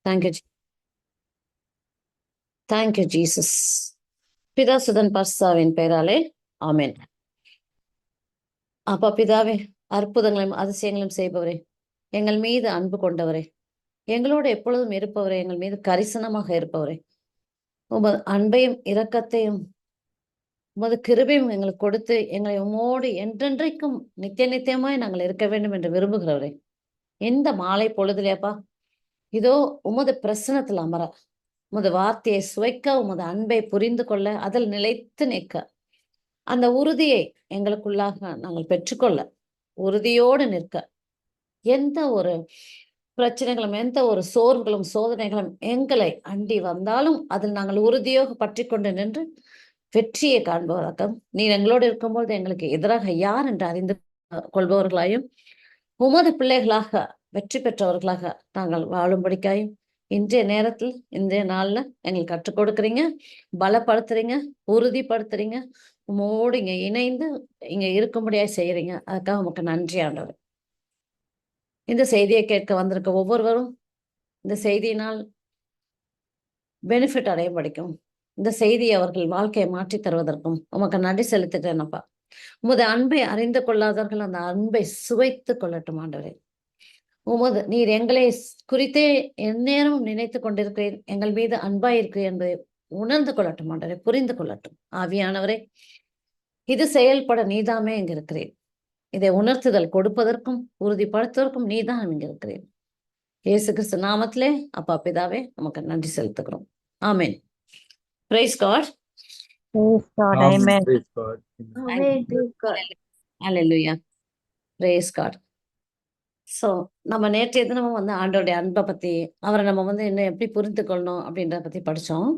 Thank you thank you Jesus. பிதாசுதன் பர்சாவின் பெயராலே ஆமென். அப்பா பிதாவே, அற்புதங்களையும் அதிசயங்களையும் செய்பவரே, எங்கள் மீது அன்பு கொண்டவரே, எங்களோடு எப்பொழுதும் இருப்பவரே, எங்கள் மீது கரிசனமாக இருப்பவரே, உமது அன்பையும் இரக்கத்தையும் உமது கிருபையும் எங்களுக்கு கொடுத்து எங்களை உமோடு என்றென்றைக்கும் நித்திய நித்தியமாய் நாங்கள் இருக்க வேண்டும் என்று விரும்புகிறவரே, இந்த மாலை பொழுதுலேப்பா இதோ உமது பிரசனத்தில் அமர, உமது வார்த்தையை சுவைக்க, உமது அன்பை புரிந்து கொள்ள, அதில் நிலைத்து நிற்க, அந்த உறுதியை எங்களுக்குள்ளாக நாங்கள் பெற்றுக்கொள்ள, உறுதியோடு நிற்க, எந்த ஒரு பிரச்சனைகளும் எந்த ஒரு சோர்வுகளும் சோதனைகளும் எங்களை அண்டி வந்தாலும் அதில் நாங்கள் உறுதியாக பற்றி கொண்டு நின்று வெற்றியை காண்பவராக, நீர் எங்களோடு இருக்கும்போது எங்களுக்கு எதிராக யார் என்று அறிந்து கொள்பவர்களாயும் உமது பிள்ளைகளாக வெற்றி பெற்றவர்களாக நாங்கள் வாழும்படிக்காயும் இன்றைய நேரத்தில் இன்றைய நாள்ல எங்களுக்கு கற்றுக் கொடுக்குறீங்க, பலப்படுத்துறீங்க, உறுதிப்படுத்துறீங்க, உமோடு இங்க இணைந்து இங்க இருக்கும்படியா செய்யறீங்க. அதுக்காக உமக்கு நன்றி ஆண்டவர். இந்த செய்தியை கேட்க வந்திருக்க ஒவ்வொருவரும் இந்த செய்தியினால் பெனிஃபிட் அடைய படிக்கும், இந்த செய்தியை அவர்கள் வாழ்க்கையை மாற்றி தருவதற்கும் உமக்கு நன்றி செலுத்திட்டேனப்பா. உமது அன்பை அறிந்து கொள்ளாதவர்கள் அந்த அன்பை சுவைத்து கொள்ளட்டும் ஆண்டவரே. உமது நீர் எங்களை குறித்தே எந்நேரமும் நினைத்து கொண்டிருக்கிறேன், எங்கள் மீது அன்பாயிருக்கிறேன் என்பதை உணர்ந்து கொள்ளட்டும் ஆண்டவரே, புரிந்து கொள்ளட்டும் ஆவியானவரே. இது செயல்பட நீதாமே இங்க இருக்கிறேன். இதை உணர்த்துதல் கொடுப்பதற்கும் உறுதிப்படுத்துவதற்கும் நீதான் இங்க இருக்கிறேன். இயேசு கிறிஸ்து நாமத்திலே அப்பா பிதாவே நமக்கு நன்றி செலுத்துகிறோம். ஆமென். Praise God. Praise God. Amen. Praise God. ஹல்லேலூயா. Praise God. ஸோ நம்ம நேற்றைய தினமும் ஆண்டோடைய அன்பை பத்தி, அவரை நம்ம இன்னும் எப்படி புரிந்து கொள்ளணும் அப்படின்றத பத்தி படிச்சோம்.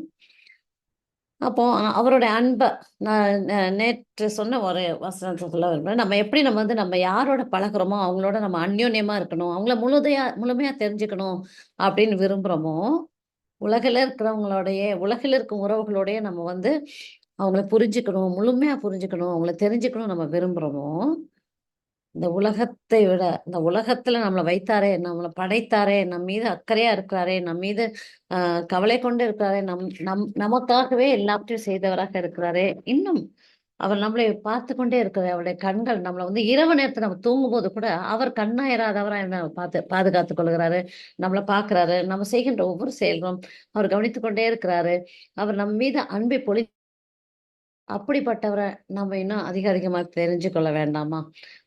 அப்போ அவருடைய அன்பை நான் நேற்று சொன்ன ஒரு வசனத்தை சொல்ல விரும்புகிறேன். நம்ம எப்படி நம்ம யாரோட பழகுறோமோ அவங்களோட நம்ம அந்யோன்யமா இருக்கணும், அவங்கள முழுமையா தெரிஞ்சுக்கணும் அப்படின்னு விரும்புகிறோமோ, உலகில் இருக்கிறவங்களோடைய உலகில் இருக்கும் உறவுகளோடைய நம்ம அவங்கள புரிஞ்சுக்கணும், முழுமையா புரிஞ்சுக்கணும், அவங்கள தெரிஞ்சுக்கணும் நம்ம விரும்புகிறோமோ, இந்த உலகத்தை விட இந்த உலகத்துல நம்மளை வைத்தாரே, நம்மளை படைத்தாரே, நம் மீது அக்கறையா இருக்கிறாரே, நம் மீது கவலை கொண்டு இருக்கிறாரே, நமக்காகவே எல்லாவற்றையும் செய்தவராக இருக்கிறாரே, இன்னும் அவர் நம்மளை பார்த்து கொண்டே இருக்கிறார். அவருடைய கண்கள் நம்மளை இரவு நேரத்தை நம்ம தூங்கும் போது கூட அவர் கண்ணாயிராதவரா பாதுகாத்துக் கொள்கிறாரு, நம்மளை பார்க்கிறாரு, நம்ம செய்கின்ற ஒவ்வொரு செயல்களும் அவர் கவனித்துக் கொண்டே இருக்கிறாரு. அவர் நம் மீது அன்பை அப்படிப்பட்டவரை நம்ம இன்னும் அதிகமா தெரிஞ்சு கொள்ள வேண்டாமா?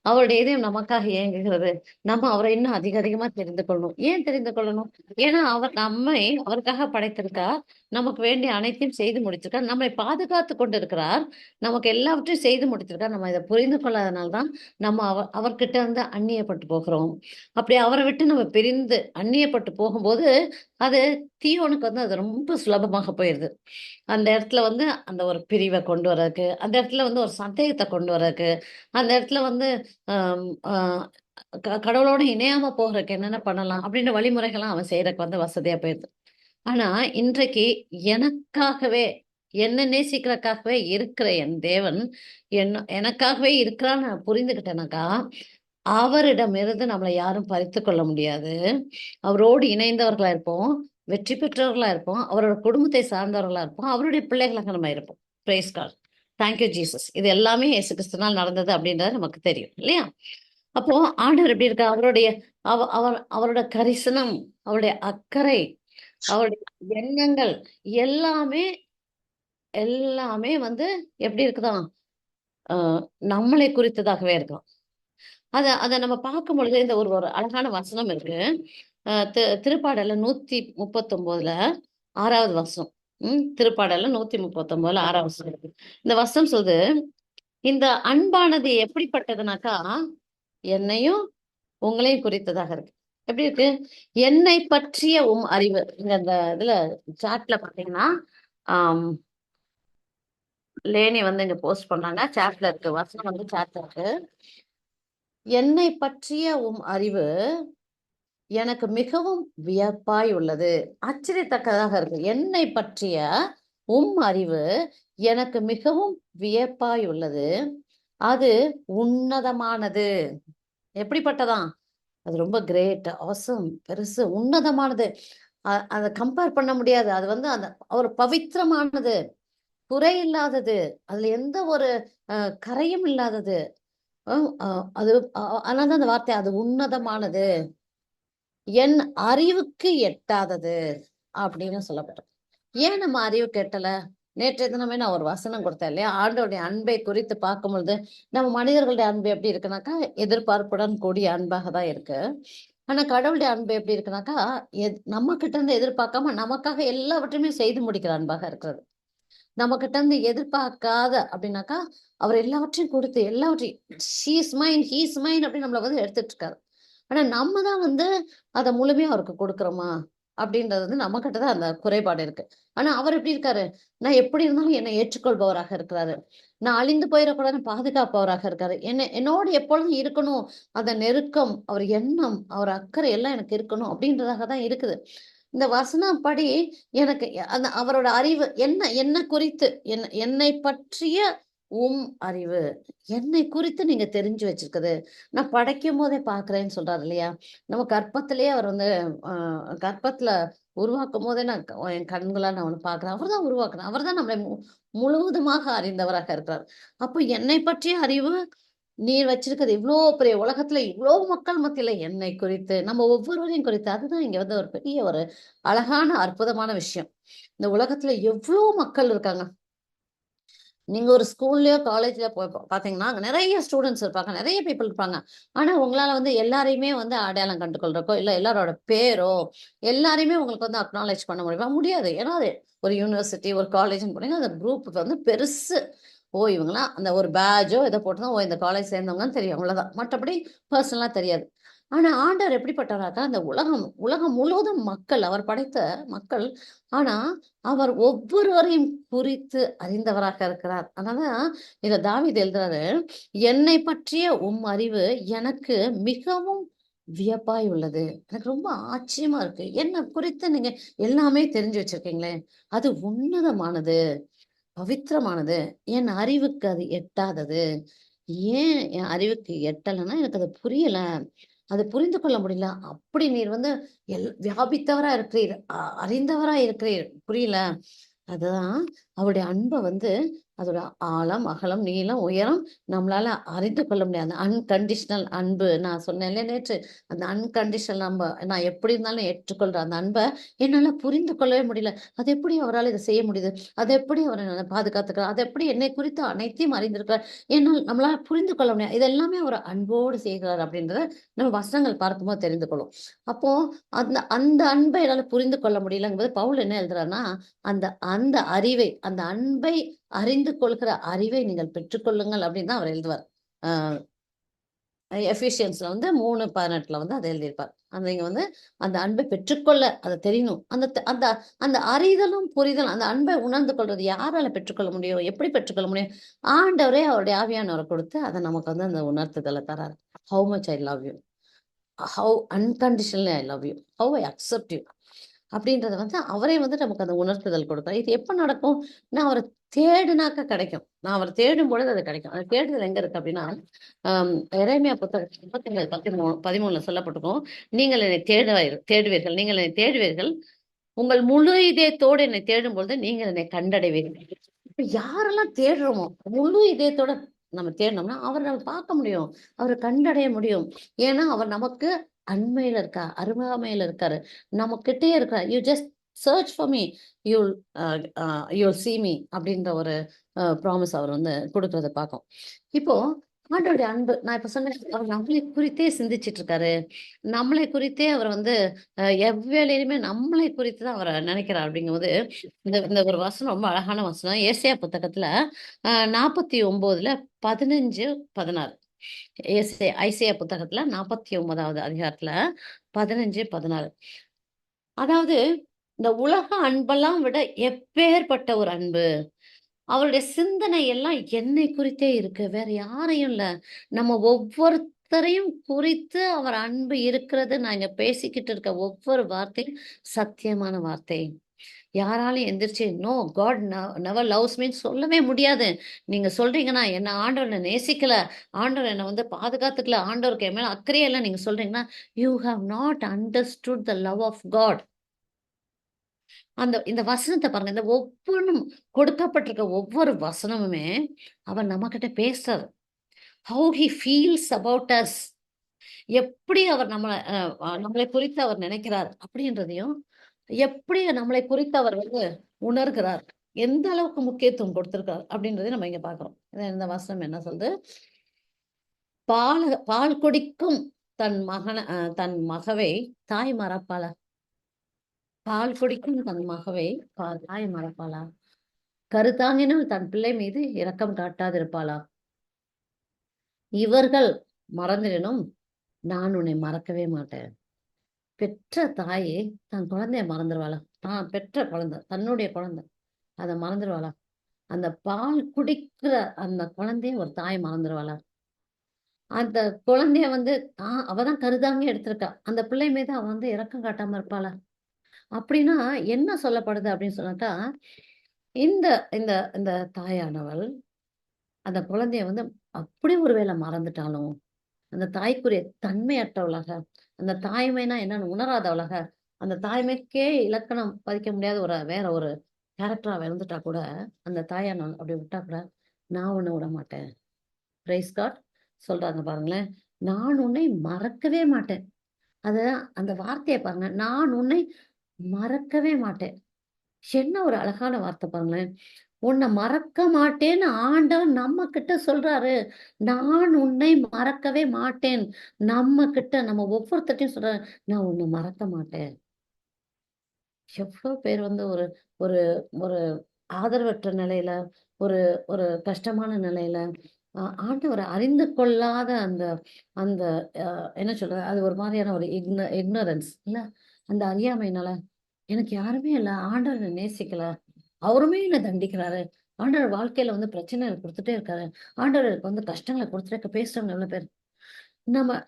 அவருடைய இதயம் நமக்காக இயங்குகிறது. நம்ம அவரை இன்னும் அதிகமா தெரிந்து கொள்ளணும். ஏன் தெரிந்து கொள்ளணும்? ஏன்னா அவர் நம்மை அவருக்காக படைத்திருக்கார், நமக்கு வேண்டிய அனைத்தையும் செய்து முடித்திருக்கார், நம்மை பாதுகாத்து கொண்டிருக்கிறார், நமக்கு எல்லாவற்றையும் செய்து முடித்திருக்கார். நம்ம இதை புரிந்து கொள்ளாதனால்தான் நம்ம அவர்கிட்ட அந்நியப்பட்டு போகிறோம். அப்படி அவரை விட்டு நம்ம பிரிந்து அந்நியப்பட்டு போகும்போது அது தீயோனுக்கு அது ரொம்ப சுலபமாக போயிடுது. அந்த இடத்துல அந்த ஒரு பிரிவை கொண்டு வர்றதுக்கு, அந்த இடத்துல ஒரு சந்தேகத்தை கொண்டு வர்றதுக்கு, அந்த இடத்துல கடவுளோட இணையாம போகிறதுக்கு என்னென்ன பண்ணலாம் அப்படின்னு வழிமுறைகள்லாம் அவன் செய்யறதுக்கு வசதியா போயிடுது. ஆனா இன்றைக்கு எனக்காகவே, என்ன நேசிக்கிறதுக்காகவே இருக்கிற என் தேவன் எனக்காகவே இருக்கிறான்னு நான் புரிந்துகிட்டேனாக்கா, அவரிடமிருந்து நம்மளை யாரும் பறித்து கொள்ள முடியாது. அவரோடு இணைந்தவர்களா இருப்போம், வெற்றி பெற்றவர்களா இருப்போம், அவரோட குடும்பத்தை சார்ந்தவர்களா இருப்போம், அவருடைய பிள்ளைகளாக நம்ம இருப்போம். Praise God. Thank you Jesus. இது எல்லாமே இயேசு கிறிஸ்துனால் நடந்தது அப்படின்றது நமக்கு தெரியும் இல்லையா? அப்போ ஆண்டவர் எப்படி இருக்கா? அவரோட கரிசனம், அவருடைய அக்கறை, அவருடைய எண்ணங்கள் எல்லாமே எல்லாமே எப்படி இருக்குதான்? நம்மளை குறித்ததாகவே இருக்கும். அதை நம்ம பார்க்கும் பொழுது இந்த ஒரு ஒரு அழகான வசனம் இருக்கு. திருப்பாடல்ல 139 6வது வசனம். திருப்பாடல்ல 139 6வது வசனம் இருக்கு. இந்த வசனம் சொல்லுது, இந்த அன்பானது எப்படிப்பட்டதுனாக்கா என்னையும் உங்களையும் குறித்ததாக இருக்கு. எப்படி இருக்கு? என்னை பற்றிய அறிவு. இந்த இதுல சாட்ல பாத்தீங்கன்னா லேனி இங்க போஸ்ட் பண்றாங்க, சாட்ல இருக்கு வசனம், சாட்ல இருக்கு. என்னை பற்றிய அறிவு எனக்கு மிகவும் வியப்பாய் உள்ளது. ஆச்சரியத்தக்கதாக இருக்கு. என்னை பற்றிய அறிவு எனக்கு மிகவும் வியப்பாய் உள்ளது, அது உன்னதமானது. எப்படிப்பட்டதான்? அது ரொம்ப கிரேட், ஆசம், பெருசு, உன்னதமானது. அதை கம்பேர் பண்ண முடியாது. அது வந்து அந்த ஒரு பவித்திரமானது, குறை இல்லாதது, அதுல எந்த ஒரு கரையும் இல்லாதது. அது அதனால அந்த வார்த்தை அது உன்னதமானது, என் அறிவுக்கு எட்டாதது அப்படின்னு சொல்லப்பட்டது. ஏன் நம்ம அறிவுக்கு எட்டல? நேற்றைய தினமே நான் ஒரு வசனம் கொடுத்தேன் இல்லையா? ஆண்டவருடைய அன்பை குறித்து பார்க்கும் பொழுது, நம்ம மனிதர்களுடைய அன்பு எப்படி இருக்குனாக்கா, எதிர்பார்ப்புடன் கூடிய அன்பாக தான் இருக்கு. ஆனா கடவுளுடைய அன்பு எப்படி இருக்குனாக்கா, நம்ம கிட்ட இருந்து எதிர்பார்க்காம நமக்காக எல்லாவற்றையுமே செய்து முடிக்கிற அன்பாக இருக்கிறது. நம்ம கிட்ட இருந்து எதிர்பார்க்காத அப்படின்னாக்கா, அவர் எல்லாவற்றையும் கொடுத்து எல்லாவற்றையும் she is mine, he is mine அப்படின்னு நம்மள வந்து எடுத்துட்டு இருக்காரு. ஆனா நம்ம தான் வந்து அத முழுமையா அவருக்கு கொடுக்கிறோமா? அப்படின்றது வந்து நம்மகிட்ட தான் அந்த குறைபாடு இருக்கு. ஆனா அவர் எப்படி இருக்காரு? நான் எப்படி இருந்தாலும் என்னை ஏற்றுக்கொள்பவராக இருக்கிறாரு. நான் அழிந்து போயிறக்கூடாதுன்னு பாதுகாப்பவராக இருக்காரு. என்னோடு எப்பொழுதும் இருக்கணும். அந்த நெருக்கம், அவர் எண்ணம், அவர் அக்கறை எல்லாம் எனக்கு இருக்கணும் அப்படின்றதாக தான் இருக்குது. இந்த வசனப்படி எனக்கு அந்த அவரோட அறிவு என்ன குறித்து என்னை பற்றிய அறிவு, என்னை குறித்து நீங்க தெரிஞ்சு வச்சிருக்குது. நான் படைக்கும் போதே பார்க்கிறேன்னு சொல்றாரு இல்லையா? நம்ம கர்ப்பத்திலேயே அவர் வந்து கர்ப்பத்துல உருவாக்கும் போதே என் கண்களா நான் அவனை பார்க்கிறேன். அவர்தான் உருவாக்குறார். அவர்தான் நம்மளை முழுவதுமாக அறிந்தவராக இருக்கிறார். அப்போ என்னை பற்றிய அறிவு நீர் வச்சிருக்கிறது இவ்ளோ பெரிய உலகத்துல இவ்ளோ மக்கள் மத்தியில என்னை குறித்து, நம்ம ஒவ்வொருவரையும் குறித்து அதுதான் இங்க வந்து ஒரு பெரிய ஒரு அழகான, அற்புதமான விஷயம். இந்த உலகத்துல எவ்ளோ மக்கள் இருக்காங்க. நீங்க ஒரு ஸ்கூல்லயோ, காலேஜ்லயோ போய் பார்த்தீங்கன்னா, அங்க நெறைய ஸ்டூடண்ட்ஸ் இருப்பாங்க. நெறைய பீப்பிள் இருப்பாங்க. ஆனா, உங்களால வந்து எல்லாரையுமே வந்து அடையாளம் கண்டு கொள்றக்கோ, இல்ல எல்லாரோட பேரோ, எல்லாரையுமே உங்களுக்கு வந்து அக்னாலெட்ஜ் பண்ண முடியுமா? முடியாது. ஏன்னா, அது ஒரு யூனிவர்சிட்டி, ஒரு காலேஜ்ன்னு போனீங்கன்னா, அந்த குரூப் வந்து பெருசு. ஓ! இவங்கலாம் அந்த ஒரு பேட்ஜோ ஏதோ போட்டு ஓ! இந்த காலேஜ் சேர்ந்தவங்கன்னு தெரியும். அவ்வளோதான். மற்றபடி பெர்சனலா தெரியாது. ஆனா, ஆண்டவர் எப்படிப்பட்டவராக்கா, அந்த உலகம் உலகம் முழுவதும் மக்கள், அவர் படைத்த மக்கள். ஆனா, அவர் ஒவ்வொருவரையும் குறித்து அறிந்தவராக இருக்கிறார். அதனால இத தாவீது எழுதுறாரு, "என்னை பற்றிய அறிவு எனக்கு மிகவும் வியப்பாய் உள்ளது." எனக்கு ரொம்ப ஆச்சரியமா இருக்கு. என்ன குறித்து நீங்க எல்லாமே தெரிஞ்சு வச்சிருக்கீங்களே! அது உன்னதமானது, பவித்திரமானது, என் அறிவுக்கு அது எட்டாதது. ஏன் என் அறிவுக்கு எட்டலன்னா, எனக்கு அது புரியல. அது புரிந்து கொள்ள முடியல. அப்படி நீர் வந்து வியாபித்தவரா இருக்கிறீர். அறிந்தவரா இருக்கிறீர். புரியல. அதுதான் அவருடைய அன்ப வந்து அதோட ஆழம், அகலம், நீளம், உயரம் நம்மளால அறிந்து கொள்ள முடியாது. அன்கண்டிஷனல் அன்பு நான் சொன்னேன்ல நேற்று. அந்த அன்கண்டிஷனல் நான் எப்படி இருந்தாலும் ஏற்றுக்கொள்ற அந்த அன்ப என்னால புரிந்து கொள்ளவே முடியல. அது எப்படி அவரால இத செய்ய முடியுது? அது எப்படி அவர் என்ன பாதுகாத்துக்கிறார்? அது எப்படி என்னை குறித்து அனைத்தையும் அறிந்திருக்கிறார்? நம்மளால புரிந்து கொள்ள முடியாது. இது எல்லாமே அவர் அன்போடு செய்கிறார் அப்படின்றத நம்ம வசனங்கள் பார்க்கும்போது தெரிந்து கொள்ளும். அப்போ அந்த அந்த அன்பை என்னால புரிந்து கொள்ள முடியலங்கும்போது பவுல் என்ன எழுதுறார்ன்னா, அந்த அந்த அறிவை, அந்த அன்பை அறிந்து கொள்கிற அறிவை நீங்கள் பெற்றுக்கொள்ளுங்கள் அப்படின்னு தான் அவர் எழுதுவார். அ எஃபிஷியன்ஸ்ல வந்து 3:18 வந்து அத எழுதியிருப்பார். நீங்க வந்து அந்த அன்பை பெற்றுக்கொள்ள அது தெரியணும். அந்த அந்த அறிதலும், புரிதலும் அந்த அன்பை உணர்ந்து கொள்றது யாரால பெற்றுக்கொள்ள முடியும்? எப்படி பெற்றுக்கொள்ள முடியும்? ஆண்டவரே அவருடைய ஆவியானவர கொடுத்து அத நமக்கு வந்து அந்த உணர்த்துதல தராரு. How much I love you. How unconditionally I love you. How I accept you. அப்படின்றத வந்து அவரே வந்து நமக்கு அந்த உணர்த்துதல் கொடுப்பார். இது எப்ப நடக்கும்? நான் அவர தேடுனாக்க கிடைக்கும். நான் அவர தேடும் பொழுது அது கிடைக்கும். அந்த தேடுதல் எங்க இருக்கு அப்படின்னா, எரேமியா புத்தகம் 13 சொல்லப்பட்டிருக்கும். நீங்கள் என்னை தேடுவீர்கள். நீங்கள் என்னை தேடுவீர்கள். உங்கள் முழு இதயத்தோடு என்னை தேடும் பொழுது நீங்கள் என்னை கண்டடைவீர்கள். இப்ப யாரெல்லாம் தேடுறோமோ, முழு இதயத்தோட நம்ம தேடினோம்னா, அவர நம்ம பார்க்க முடியும். அவர கண்டடைய முடியும். ஏன்னா, அவர் நமக்கு அண்மையில இருக்கார். அருகாமையில இருக்காரு. நம்மகிட்டயே இருக்கிறார். You just search for me. You'll uh uh you'll see me அப்படின்ற ஒரு ப்ராமிஸ் அவர் வந்து குடுக்கிறத பார்க்கிறோம். இப்போ ஆண்டவருடைய அன்பு நான் இப்ப சொன்னேன். அவர் நம்மளை குறித்தே சிந்திச்சுட்டு இருக்காரு. நம்மளை குறித்தே அவர் வந்து எவ்வேளையிலுமே நம்மளை குறித்து தான் அவர நினைக்கிறார் அப்படிங்கும்போது, இந்த இந்த ஒரு வசனம் ரொம்ப அழகான வசனம். ஏசாயா புத்தகத்துல 49ல 15, 16. ஐசையா புத்தகத்துல 49வது அதிகாரத்துல 15, 16. அதாவது இந்த உலக அன்பெல்லாம் விட எப்பேர்ப்பட்ட ஒரு அன்பு. அவருடைய சிந்தனை எல்லாம் என்னை குறித்தே இருக்கு. வேற யாரையும் இல்ல. நம்ம ஒவ்வொருத்தரையும் குறித்து அவர் அன்பு இருக்கிறது நான் இங்க பேசிக்கிட்டு இருக்க ஒவ்வொரு வார்த்தையும் சத்தியமான வார்த்தை. யாராலயும் எந்திரிச்சு நோ காட் நெவர் லவ்ஸ் மீன்னு சொல்லவே முடியாது. நீங்க சொல்றீங்கன்னா, என்ன ஆண்டவர் என்ன நேசிக்கல, ஆண்டவர் என்ன வந்து பாதுகாத்துக்கல, ஆண்டவருக்கு என் மேல அக்கறையே இல்ல நீங்க சொல்றீங்கன்னா, you have not understood the love of God. இந்த வசனத்தை பாருங்க. இந்த ஒவ்வொன்னும் கொடுக்கப்பட்டிருக்க ஒவ்வொரு வசனமுமே அவர் நம்ம கிட்ட பேசுறாரு. How he feels about us. எப்படி அவர் நம்மளை குறித்து அவர் நினைக்கிறார் அப்படின்றதையும், எப்படி நம்மளை குறித்து அவர் வந்து உணர்கிறார், எந்த அளவுக்கு முக்கியத்துவம் கொடுத்திருக்கார் அப்படின்றதையும் நம்ம இங்க பார்க்கிறோம். இந்த வசனம் என்ன சொல்லுது? பால் குடிக்கும் தன் மகவை தாய் மறப்பாளா? பால் குடிக்கும் தன் மகவை தாய் மறப்பாளா? கருத்தாங்கினும் தன் பிள்ளை மீது இரக்கம் காட்டாதிருப்பாளா? இவர்கள் மறந்திடனும் நான் உன்னை மறக்கவே மாட்டேன். பெற்ற தாயே தன் குழந்தைய மறந்துடுவாளா? பெற்ற குழந்தை, தன்னுடைய குழந்தை, அதை மறந்துடுவாளா? அந்த பால் குடிக்கிற அந்த குழந்தைய ஒரு தாய் மறந்துடுவாளா? அந்த குழந்தைய வந்து அவதான் கருதாங்க எடுத்திருக்கா. அந்த பிள்ளை மீது அவ வந்து இரக்கம் காட்டாம இருப்பாளா? அப்படின்னா என்ன சொல்லப்படுது அப்படின்னு சொன்னாக்கா, இந்த இந்த இந்த தாயானவள் அந்த குழந்தைய வந்து அப்படி ஒருவேளை மறந்துட்டாலும், அந்த தாய்க்குரிய தன்மையற்றவளாக, அந்த தாய்மைனா என்னன்னு உணராதவளாக, அந்த தாய்மைக்கே இலக்கணம் பதிக்க முடியாத வேற ஒரு கேரக்டரா இருந்துட்டா கூட, அந்த தாயானவள் அப்படி விட்டா கூட, நான் உன்னை விட மாட்டேன். Praise God. சொல்றாங்க பாருங்களேன். நான் உன்னை மறக்கவே மாட்டேன். அந்த வார்த்தைய பாருங்க. நான் உன்னை மறக்கவே மாட்டேன். என்ன ஒரு அழகான வார்த்தை பாருங்களேன். உன்னை மறக்க மாட்டேன்னு ஆண்டவன் நம்ம கிட்ட சொல்றாரு. நான் உன்னை மறக்கவே மாட்டேன். நம்ம கிட்ட நம்ம ஒவ்வொருத்தர்ட்டயும் சொல்றாரு. நான் உன்னை மறக்க மாட்டேன். எவ்வளவு பேர் வந்து ஒரு ஒரு ஒரு ஆதரவற்ற நிலையில, ஒரு ஒரு கஷ்டமான நிலையில, ஆண்டவரை அறிந்து கொள்ளாத அந்த அந்த என்ன சொல்றது? அது ஒரு மாதிரியான ஒரு இக்னரன்ஸ் இல்ல? அந்த அறியாமையினால, எனக்கு யாருமே இல்ல. ஆண்டவர் என்னை நேசிக்கல. அவருமே என்ன தண்டிக்கிறாரு. ஆண்டவர் வாழ்க்கையில வந்து பிரச்சனைகள் குடுத்துட்டே இருக்காரு. ஆண்டவர் எனக்கு வந்து கஷ்டங்கள குடுத்துட்டே பேசுறவங்க எவ்வளவு பேர்.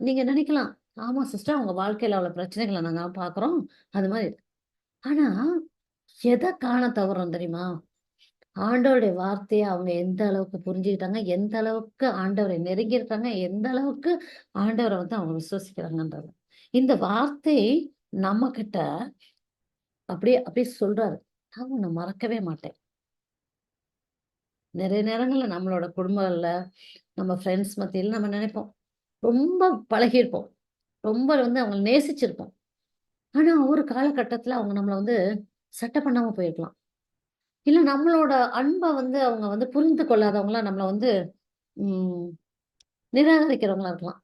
நீங்க நினைக்கலாம், ஆமா சிஸ்டர் அவங்க வாழ்க்கையில அவ்வளவு பிரச்சனைகள நாங்க பார்க்கிறோம். அது மாதிரி. ஆனா, எத காண தவறோம் தெரியுமா? ஆண்டவருடைய வார்த்தைய அவங்க எந்த அளவுக்கு புரிஞ்சுக்கிட்டாங்க, எந்த அளவுக்கு ஆண்டவரை நெருங்கியிருக்காங்க, எந்த அளவுக்கு ஆண்டவர வந்து அவங்க விசுவசிக்கிறாங்கன்றது. இந்த வார்த்தை நம்மகிட்ட அப்படியே அப்படியே சொல்றாரு. நான் உன்ன மறக்கவே மாட்டேன். நிறைய நேரங்கள்ல நம்மளோட குடும்பங்கள்ல, நம்ம ஃப்ரெண்ட்ஸ் மத்தியில நம்ம நினைப்போம். ரொம்ப பழகியிருப்போம். ரொம்ப வந்து அவங்கள நேசிச்சிருப்போம். ஆனா, ஒரு காலகட்டத்துல அவங்க நம்மள வந்து பண்ணாம போயிருக்கலாம். இல்ல நம்மளோட அன்ப வந்து அவங்க வந்து புரிந்து கொள்ளாதவங்களா நம்மள வந்து ம் நிராகரிக்கிறவங்களா இருக்கலாம்.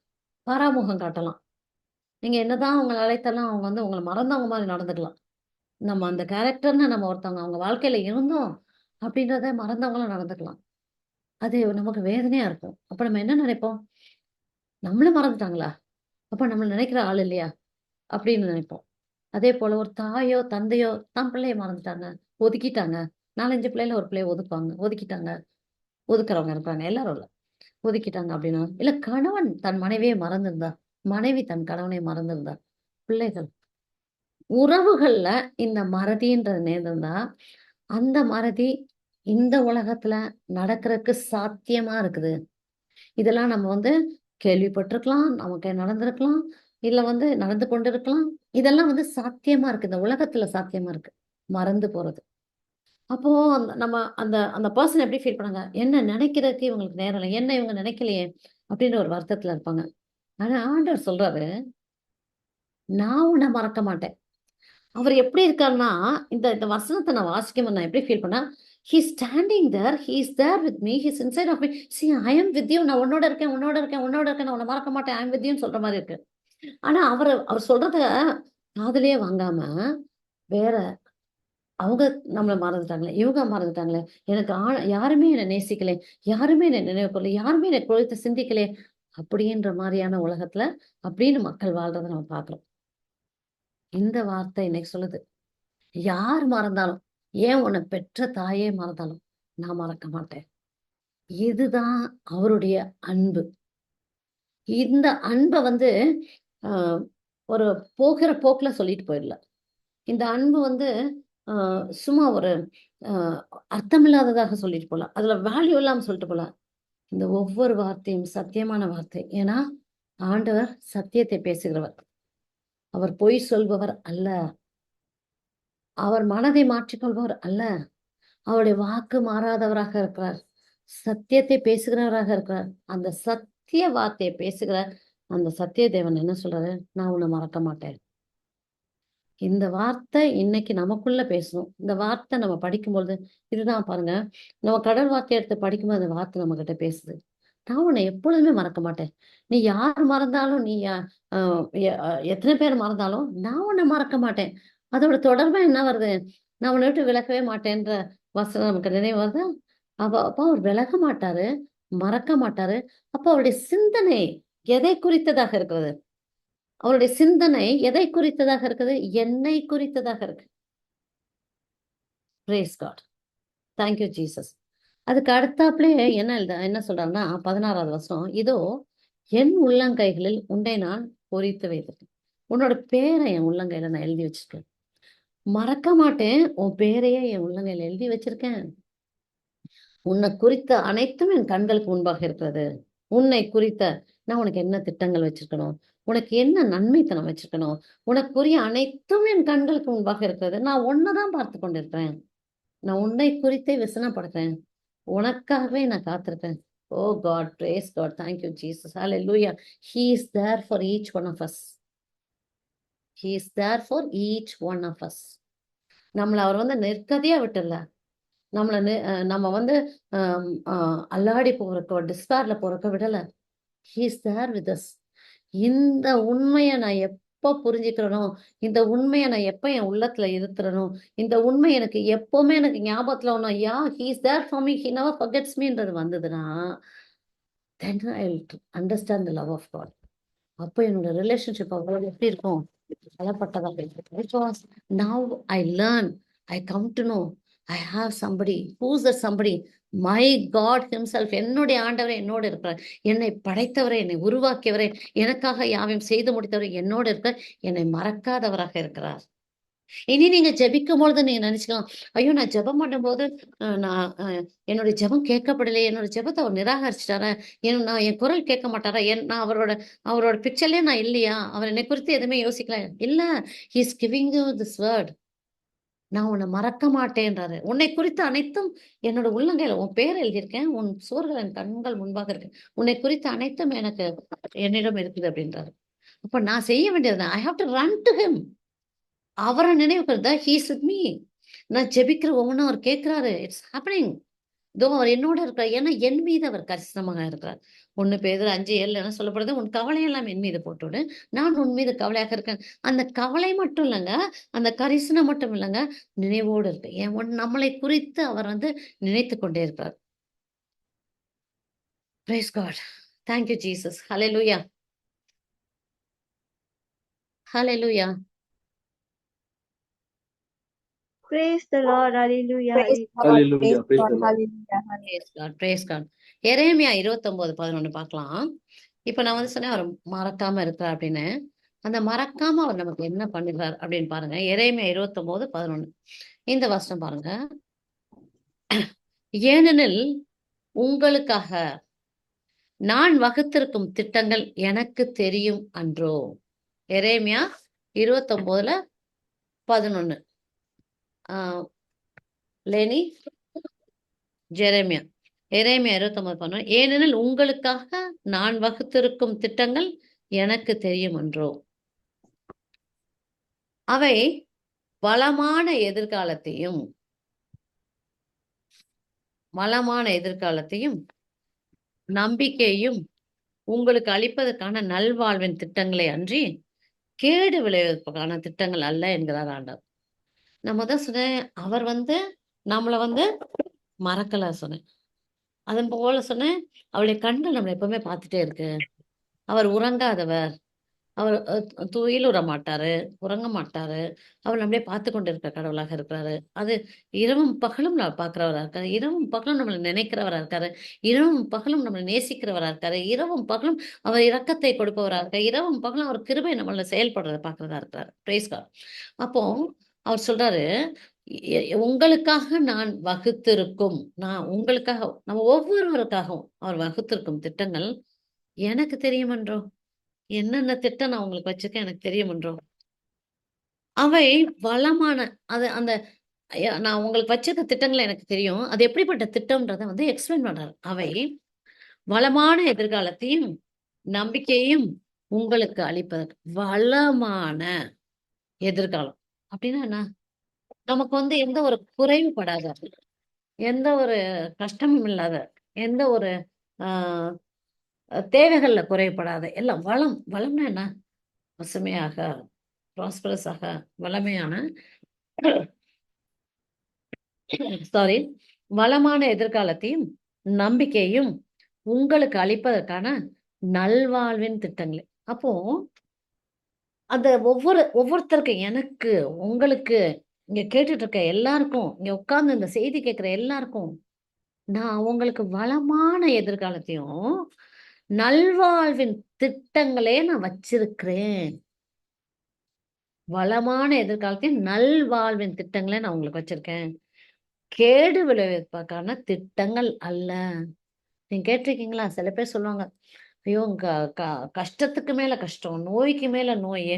பாராமுகம் காட்டலாம். நீங்க என்னதான் அவங்கள அழைத்தாலும் அவங்க வந்து உங்கள மறந்தவங்க மாரி நடந்துக்கலாம். நம்ம அந்த கேரக்டர்ன்னு நம்ம ஒருத்தவங்க அவங்க வாழ்க்கையில இருந்தோம் அப்படின்றத மறந்தவங்களா நடந்துக்கலாம். அது நமக்கு வேதனையா இருக்கும். அப்ப நம்ம என்ன நினைப்போம்? நம்மள மறந்துட்டாங்களா? அப்ப நம்மள நினைக்கிற ஆள் இல்லையா? அப்படின்னு நினைப்போம். அதே போல ஒரு தாயோ, தந்தையோ தன் பிள்ளைய மறந்துட்டாங்க, ஒதுக்கிட்டாங்க. 4, 5 பிள்ளைல ஒரு பிள்ளைய ஒதுக்குவாங்க. ஒதுக்கிட்டாங்க. ஒதுக்குறவங்க இருக்காங்க. எல்லாரும் இல்ல. ஒதுக்கிட்டாங்க அப்படின்னா, இல்ல கணவன் தன் மனைவியை மறந்திருந்தா, மனைவி தன் கணவனை மறந்திருந்தா, பிள்ளைகள். உறவுகள்ல இந்த மறதின்றது நேர்ந்திருந்தா, அந்த மறதி இந்த உலகத்துல நடக்கறதுக்கு சாத்தியமா இருக்குது. இதெல்லாம் நம்ம வந்து கேள்விப்பட்டிருக்கலாம், நமக்கு நடந்திருக்கலாம், இல்ல வந்து நடந்து கொண்டிருக்கலாம். இதெல்லாம் வந்து சாத்தியமா இருக்கு. இந்த உலகத்துல சாத்தியமா இருக்கு. மறந்து போறது. அப்போ நம்ம அந்த அந்த பெர்சன் எப்படி ஃபீல் பண்ணாங்க? என்ன நினைக்கிறதுக்கு இவங்களுக்கு நேரம் இல்ல. என்ன இவங்க நினைக்கலையே! அப்படின்ற ஒரு வருத்தத்துல இருப்பாங்க. ஆனா ஆண்டவர் சொல்றாரு, நான் உன்ன மறக்க மாட்டேன். அவர் எப்படி இருக்காருன்னா, இந்த இந்த வசனத்த நான் வாசிக்கும்போது நான் எப்படி ஃபீல் பண்ணேன், he is standing there, he is there with me, he is inside of me. See I am with you. நான் உன்னோட இருக்கேன், உன்னோட இருக்கேன், உன்னோட இருக்கேன். நான் உன்ன மறக்க மாட்டேன். ஐ அம் வித் யூன்னு சொல்ற மாரி இருக்கு. ஆனா அவர் சொல்றத காதுலயே வாங்காம, வேற அவங்க நம்மள மறந்துட்டாங்களே, இவங்க மறந்துட்டாங்களே, எனக்கு யாருமே என்ன நேசிக்கலே, யாருமே என்ன நினைவு கொள்ளல, யாருமே என்ன குறித்து சிந்திக்கலே, அப்படின்ற மாரியான உலகத்துல அப்படின்னு மக்கள் வாழ்றத நம்ம பார்க்கிறோம். இந்த வார்த்தை இன்னைக்கு சொல்லுது. யார் மறந்தாலும், ஏன் உன்னை பெற்ற தாயே மறந்தாலும், நான் மறக்க மாட்டேன். இதுதான் அவருடைய அன்பு. இந்த அன்ப வந்து அ ஒரு போகிற போக்குல சொல்லிட்டு போயிடல. இந்த அன்பு வந்து அ சும்மா ஒரு அ அர்த்தமில்லாததாக சொல்லிட்டு போலாம். அதுல வேல்யூ இல்லாம சொல்லிட்டு போலாம். இந்த ஒவ்வொரு வார்த்தையும் சத்தியமான வார்த்தை. ஏன்னா, ஆண்டவர் சத்தியத்தை பேசுகிறவர். அவர் பொய் சொல்பவர் அல்ல. அவர் மனதை மாற்றிக்கொள்பவர் அல்ல. அவருடைய வாக்கு மாறாதவராக இருக்கிறார். சத்தியத்தை பேசுகிறவராக இருக்கிறார். அந்த சத்திய வார்த்தையை பேசுகிற அந்த சத்திய தேவன் என்ன சொல்றாரு? நான் உன்னை மறக்க மாட்டேன். இந்த வார்த்தை இன்னைக்கு நமக்குள்ள பேசணும். இந்த வார்த்தை நம்ம படிக்கும்பொழுது இதுதான் பாருங்க. நம்ம கடல் வார்த்தையை எடுத்து படிக்கும்போது அந்த வார்த்தை நம்ம கிட்ட பேசுது. நான் உன்னை எப்பொழுதுமே மறக்க மாட்டேன். நீ யார் மறந்தாலும், நீ எத்தனை பேர் மறந்தாலும் நான் உன்னை மறக்க மாட்டேன். அதோட தொடர்பா என்ன வருது? நான் உன்னை விட்டு விலகவே மாட்டேன்ற வசனம் நமக்கு நினைவு வருது. அப்ப அவர் விலக மாட்டாரு, மறக்க மாட்டாரு. அப்போ அவருடைய சிந்தனை எதை குறித்ததாக இருக்கிறது? அவருடைய சிந்தனை எதை குறித்ததாக இருக்குது? என்னை குறித்ததாக இருக்கு. Praise God. Thank you Jesus. அதுக்கு அடுத்தாப்புலயே என்ன சொல்றாருன்னா 16வது வசனம், இதோ என் உள்ளங்கைகளில் உன்னை நான் பொறித்து வைத்திருக்கேன். உன்னோட பேரை என் உள்ளங்கையில நான் எழுதி வச்சிருக்கேன். மறக்க மாட்டேன். உன் பேரையே என் உள்ளங்கையில எழுதி வச்சிருக்கேன். உன்னை குறித்த அனைத்தும் என் கண்களுக்கு முன்பாக இருக்கிறது. உன்னை குறித்த நான் உனக்கு என்ன திட்டங்கள் வச்சிருக்கணும், உனக்கு என்ன நன்மைத்தனம் வச்சிருக்கணும், உனக்குரிய அனைத்தும் என் கண்களுக்கு முன்பாக இருக்கிறது. நான் உன்னைதான் பார்த்து கொண்டிருக்கிறேன். நான் உன்னை குறித்தே விசனப்படுறேன். உனக்காகவே நான் காத்திருக்கேன். Oh God, praise God, thank you Jesus, ஹல்லேலூயா. He is there for each one of us. He is there for each one of us. நம்மள அவர் வந்து நிற்கதியா விட்டுல, நம்ம வந்து அல்லாடி போறக்கோ டிஸ்பேர்ல போறக்கோ விடல. He is there with us. இந்த உண்மையை நான் எப்போ புரிஞ்சுக்கிறனோ, இந்த உண்மையை நான் எப்போ என் உள்ளத்துல இருத்துறனோ, இந்த உண்மை எனக்கு எப்பவுமே எனக்கு ஞாபகத்துல ஒண்ணும், he is there for me, he never forgets meன்றது வந்ததுன்னா, then I'll understand the love of God. அப்போ என்னோட ரிலேஷன்ஷிப் அவ்வளவு எப்படி இருக்கும்? பலப்பட்டதாக இருக்கும். Because now I learn, I come to know, I have somebody. Who's that somebody? My God himself. என்னுடைய ஆண்டவரே என்னோடு இருக்கிறார். என்னை படைத்தவரே, என்னை உருவாக்கியவரே, எனக்காக யாவையும் செய்து முடித்தவரே என்னோடு இருக்கிறார். என்னை மறக்காதவராக இருக்கிறார். இனி நீங்க ஜெபிக்கும் பொழுது நீங்க நினைச்சுக்கலாம், ஐயோ நான் ஜெபம் பண்ணும்போது நான் என்னுடைய ஜெபம் கேட்கப்படலையே, என்னோட ஜெபத்தை அவர் நிராகரிச்சிட்டாரா, நான் என் குரல் கேட்க மாட்டாரா, நான் அவரோட பிக்சர்லயே நான் இல்லையா, அவர் என்னை குறித்து எதுவுமே யோசிக்கல. இல்ல, he is giving you this word. நான் உன்னை மறக்க மாட்டேன்றாரு. உன்னை குறித்த அனைத்தும் என்னோட உள்ளங்கையில உன் பேர் எழுதியிருக்கேன், உன் சுவர்கள் என் கண்கள் முன்பாக இருக்கு, உன்னை குறித்த அனைத்தும் எனக்கு என்னிடம் இருக்குது அப்படின்றாரு. அப்ப நான் செய்ய வேண்டியது, I have to run to him. அவரை நினைவுகிறதா, he is with me. நான் ஜெபிக்கிற ஒவ்வொன்றும் அவர் கேட்கிறாரு. It's happening. இதோ அவர் என்னோட இருக்கிறார். ஏன்னா என் மீது அவர் கரிசனமாக இருக்கிறார். 1 பேதுரு 5:7 என்ன சொல்லப்படுது? உன் கவலையெல்லாம் என் மீது போட்டுவிடு, நான் உன் மீது கவலையாக இருக்கேன். அந்த கவலை மட்டும் இல்லைங்க, அந்த கரிசனம் மட்டும் இல்லைங்க, நினைவோடு இருக்கு. நம்மளை குறித்து அவர் வந்து நினைத்து கொண்டே இருக்கிறார். Praise God. Thank you Jesus. Hallelujah. Hallelujah. Praise the Lord. Hallelujah. Praise God. Hallelujah. Praise Praise God. the Lord. Hallelujah. Praise God. Praise God. எரேமியா 29:11 பார்க்கலாம். இப்ப நான் வந்து சொன்னேன் அவர் மறக்காம இருக்கிறார் அப்படின்னு. அந்த மறக்காம அவர் நமக்கு என்ன பண்ணுகிறார் அப்படின்னு பாருங்க. எரேமியா 29:11 இந்த வசனம் பாருங்க. ஏனெனில் உங்களுக்காக நான் வகுத்திருக்கும் திட்டங்கள் எனக்கு தெரியும் அன்றோ. எரேமியா 29:11. லேனி, ஜெரேமியா. எரேமியா 29:11. ஏனெனில் உங்களுக்காக நான் வகுத்திருக்கும் திட்டங்கள் எனக்கு தெரியும் என்றோ, அவை வளமான எதிர்காலத்தையும் நம்பிக்கையும் உங்களுக்கு அளிப்பதற்கான நல்வாழ்வின் திட்டங்களை அன்றி கேடு விளைவதற்கான திட்டங்கள் அல்ல என்கிறார் ஆண்டவர். நம்ம தான் சொன்னேன், அவர் வந்து நம்மளை வந்து மறக்கல சொன்னேன். அதன் போல சொன்னேன், அவளுடைய கண்கள் நம்மளை எப்பவுமே பார்த்துட்டே இருக்கு. அவர் உறங்காதவர், அவர் துயிலுற மாட்டாரு, உறங்க மாட்டாரு. அவர் நம்மளே பார்த்து கொண்டு இருக்கிற கடவுளாக இருக்கிறாரு. அது இரவும் பகலும் நம்ம பார்க்கிறவரா இருக்காரு, இரவும் பகலும் நம்மளை நினைக்கிறவரா இருக்காரு, இரவும் பகலும் நம்மளை நேசிக்கிறவரா இருக்காரு, இரவும் பகலும் அவர் இரக்கத்தை கொடுப்பவரா இருக்காரு, இரவும் பகலும் அவர் கிருபை நம்மள செயல்படுறத பார்க்கறதா இருக்கிறாரு. Praise God. அப்போ அவர் சொல்றாரு, உங்களுக்காக நான் வகுத்திருக்கும், உங்களுக்காக, நம்ம ஒவ்வொருவருக்காகவும் அவர் வகுத்திருக்கும் திட்டங்கள் எனக்கு தெரியும் என்றோ. என்னென்ன திட்டம் நான் உங்களுக்கு வச்சிருக்கேன் எனக்கு தெரியும் என்றோ. அவை வளமான அது அந்த நான் உங்களுக்கு வச்சிருக்க திட்டங்கள் எனக்கு தெரியும். அது எப்படிப்பட்ட திட்டம்ன்றத வந்து எக்ஸ்பிளைன் பண்றாரு. அவை வளமான எதிர்காலத்தையும், நம்பிக்கையையும் உங்களுக்கு அளிப்பதற்கு. வளமான எதிர்காலம். அப்படின்னா என்ன? நமக்கு வந்து எந்த ஒரு குறைவுபடாத, எந்த ஒரு கஷ்டமும் இல்லாத, எந்த ஒரு ஆ தேவைகள்ல குறைபடாத, எல்லாம் வளம். வளம்னா என்ன? பசுமையாக, ப்ராஸ்பரஸாக, வளமையான சாரி வளமான எதிர்காலத்தையும், நம்பிக்கையும் உங்களுக்கு அளிப்பதற்கான நல்வாழ்வின் திட்டங்களே. அப்போ அந்த ஒவ்வொருத்தருக்கு, எனக்கு, உங்களுக்கு, இங்க கேட்டுட்டு இருக்க எல்லாருக்கும், இங்க உட்கார்ந்து இந்த செய்தி கேட்கிற எல்லாருக்கும், நான் உங்களுக்கு வளமான எதிர்காலத்தையும், நல்வாழ்வின் திட்டங்களே நான் வச்சிருக்கிறேன். வளமான எதிர்காலத்தையும், நல்வாழ்வின் திட்டங்களே நான் உங்களுக்கு வச்சிருக்கேன். கேடு விளைவிப்பதற்கான திட்டங்கள் அல்ல. நீங்க கேட்டிருக்கீங்களா? சில பேர் சொல்லுவாங்க, ஐயோ! க க கஷ்டத்துக்கு மேல கஷ்டம், நோய்க்கு மேல நோய்.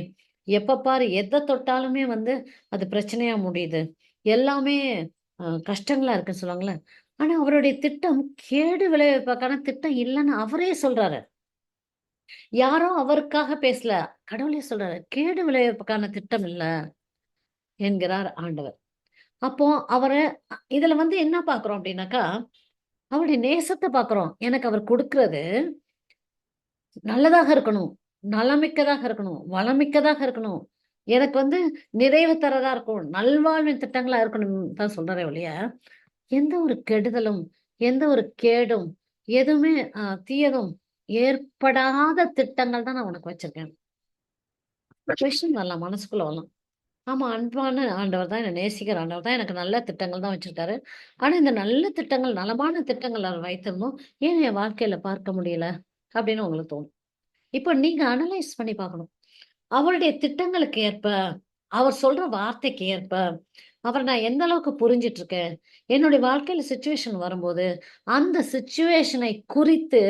எப்ப பாரு எத தொட்டாலுமே வந்து அது பிரச்சனையா முடியுது. எல்லாமே கஷ்டங்களா இருக்குன்னு சொல்லுவாங்கல்ல. ஆனா அவருடைய திட்டம் கேடு விளைவிப்பதற்கான திட்டம் இல்லன்னு அவரே சொல்றாரு. யாரோ அவருக்காக பேசல. கடவுளே சொல்றாரு. கேடு விளைவிப்பதற்கான திட்டம் இல்ல என்கிறார் ஆண்டவர். அப்போ அவர இதுல வந்து என்ன பார்க்கிறோம் அப்டின்னாக்கா, அவருடைய நேசத்த பார்க்கிறோம். எனக்கு அவர் குடுக்குறது நல்லதாக இருக்கணும். நலமிக்கதாக இருக்கணும். வளமிக்கதாக இருக்கணும். எனக்கு வந்து நிறைவு தரதா இருக்கும். நல்வாழ்வின் திட்டங்களா இருக்கணும் தான் சொல்றாரே ஒழிய, எந்த ஒரு கெடுதலும், எந்த ஒரு கேடும், எதுவுமே தீயதும் ஏற்படாத திட்டங்கள் தான் நான் உனக்கு வச்சிருக்கேன். கொஸ்டின் வரலாம், மனசுக்குள்ள வரலாம். ஆமா, அன்பான ஆண்டவர் தான், என்ன நேசிக்கிற ஆண்டவர் தான், எனக்கு நல்ல திட்டங்கள் தான் வச்சிருக்காரு. ஆனா இந்த நல்ல திட்டங்கள், நலமான திட்டங்கள் அவர் வைத்திருந்தும், ஏன் என் வாழ்க்கையில பார்க்க முடியல? அப்படின்னு உங்களுக்கு தோணும். இப்போ நீங்க அனலைஸ் பண்ணி பார்க்கணும். அவருடைய திட்டங்களுக்கு ஏற்ப, அவர் சொல்ற வார்த்தைக்கு ஏற்ப, அவர நான் எந்த அளவுக்கு புரிஞ்சுட்டு இருக்கேன். என்னுடைய வாழ்க்கையில சிச்சுவேஷன் வரும்போது, அந்த சிச்சுவேஷனை குறித்து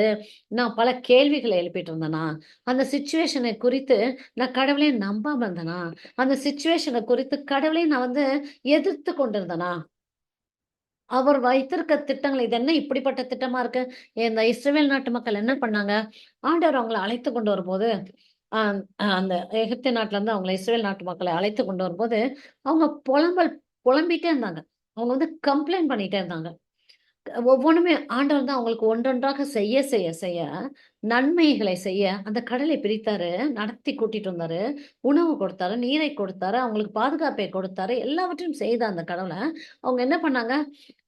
நான் பல கேள்விகள எழுப்பிட்டு இருந்தேனா? அந்த சிச்சுவேஷனை குறித்து நான் கடவுளே நம்பாம இருந்தேனா? அந்த சிச்சுவேஷன குறித்து கடவுளே நான் வந்து எதிர்த்து கொண்டிருந்தேனா? அவர் வைத்திருக்க திட்டங்கள், இது என்ன இப்படிப்பட்ட திட்டமா இருக்கு? இந்த இஸ்ரவேல் நாட்டு மக்கள் என்ன பண்ணாங்க? ஆண்டவர் அவங்கள அழைத்து கொண்டு வரும்போது, அ அந்த எகிப்து நாட்டுலருந்து அவங்கள இஸ்ரவேல் நாட்டு மக்களை அழைத்து கொண்டு வரும்போது, அவங்க புலம்பிட்டே இருந்தாங்க. அவங்க வந்து கம்ப்ளைண்ட் பண்ணிட்டே இருந்தாங்க. ஒவ்வொன்னுமே ஆண்டவர் தான் அவங்களுக்கு ஒன்றொன்றாக செய்ய, நன்மைகளை செய்ய அந்த கடலை பிரித்தாரு, நடத்தி கூட்டிட்டு வந்தாரு, உணவு கொடுத்தாரு, நீரை கொடுத்தாரு, அவங்களுக்கு பாதுகாப்பை கொடுத்தாரு, எல்லாவற்றையும் செய்த அந்த கடவுள, அவங்க என்ன பண்ணாங்க?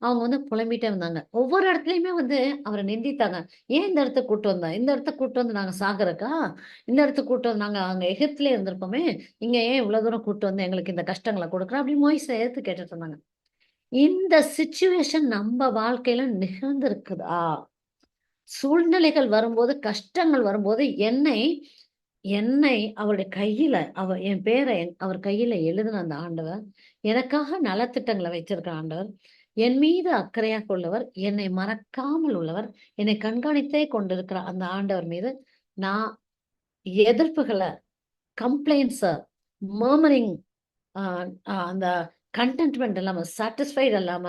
அவங்க வந்து புலம்பிட்டே இருந்தாங்க. ஒவ்வொரு இடத்துலயுமே வந்து அவர நிந்தித்தாங்க. "ஏன் இந்த இடத்துக்கு கூட்டு வந்த? இந்த இடத்துக்கு கூட்டு வந்து நாங்க சாகறக்கா? இந்த இடத்துக்கு கூட்டு வந்து நாங்க அங்க எகிப்திலே இருந்திருப்போமே! இங்க ஏன் இவ்வளவு தூரம் கூட்டு வந்து எங்களுக்கு இந்த கஷ்டங்கள குடுக்குற?" அப்படின்னு மோயிச எதிர்த்து கேட்டுட்டு இருந்தாங்க. இந்த சிச்சுவேஷன் நம்ப வாழ்க்கையில நிகழ்ந்திருக்குதா? சூழ்நிலைகள் வரும்போது, கஷ்டங்கள் வரும்போது என்னை என்னை அவருடைய கையில என் பேர அவர் கையில எழுதின அந்த ஆண்டவர், எனக்காக நலத்திட்டங்கள வைத்திருக்கிற ஆண்டவர், என் மீது அக்கறையாக உள்ளவர், என்னை மறக்காமல் உள்ளவர், என்னை கண்காணித்தே கொண்டிருக்கிற அந்த ஆண்டவர் மீது நான் எதிர்ப்புகள, கம்ப்ளைண்ட்ஸ, மர்மரிங் அ அ அந்த கன்டென்ட்மென்ட் இல்லாம, சாட்டிஸ்ஃபைட் இல்லாம,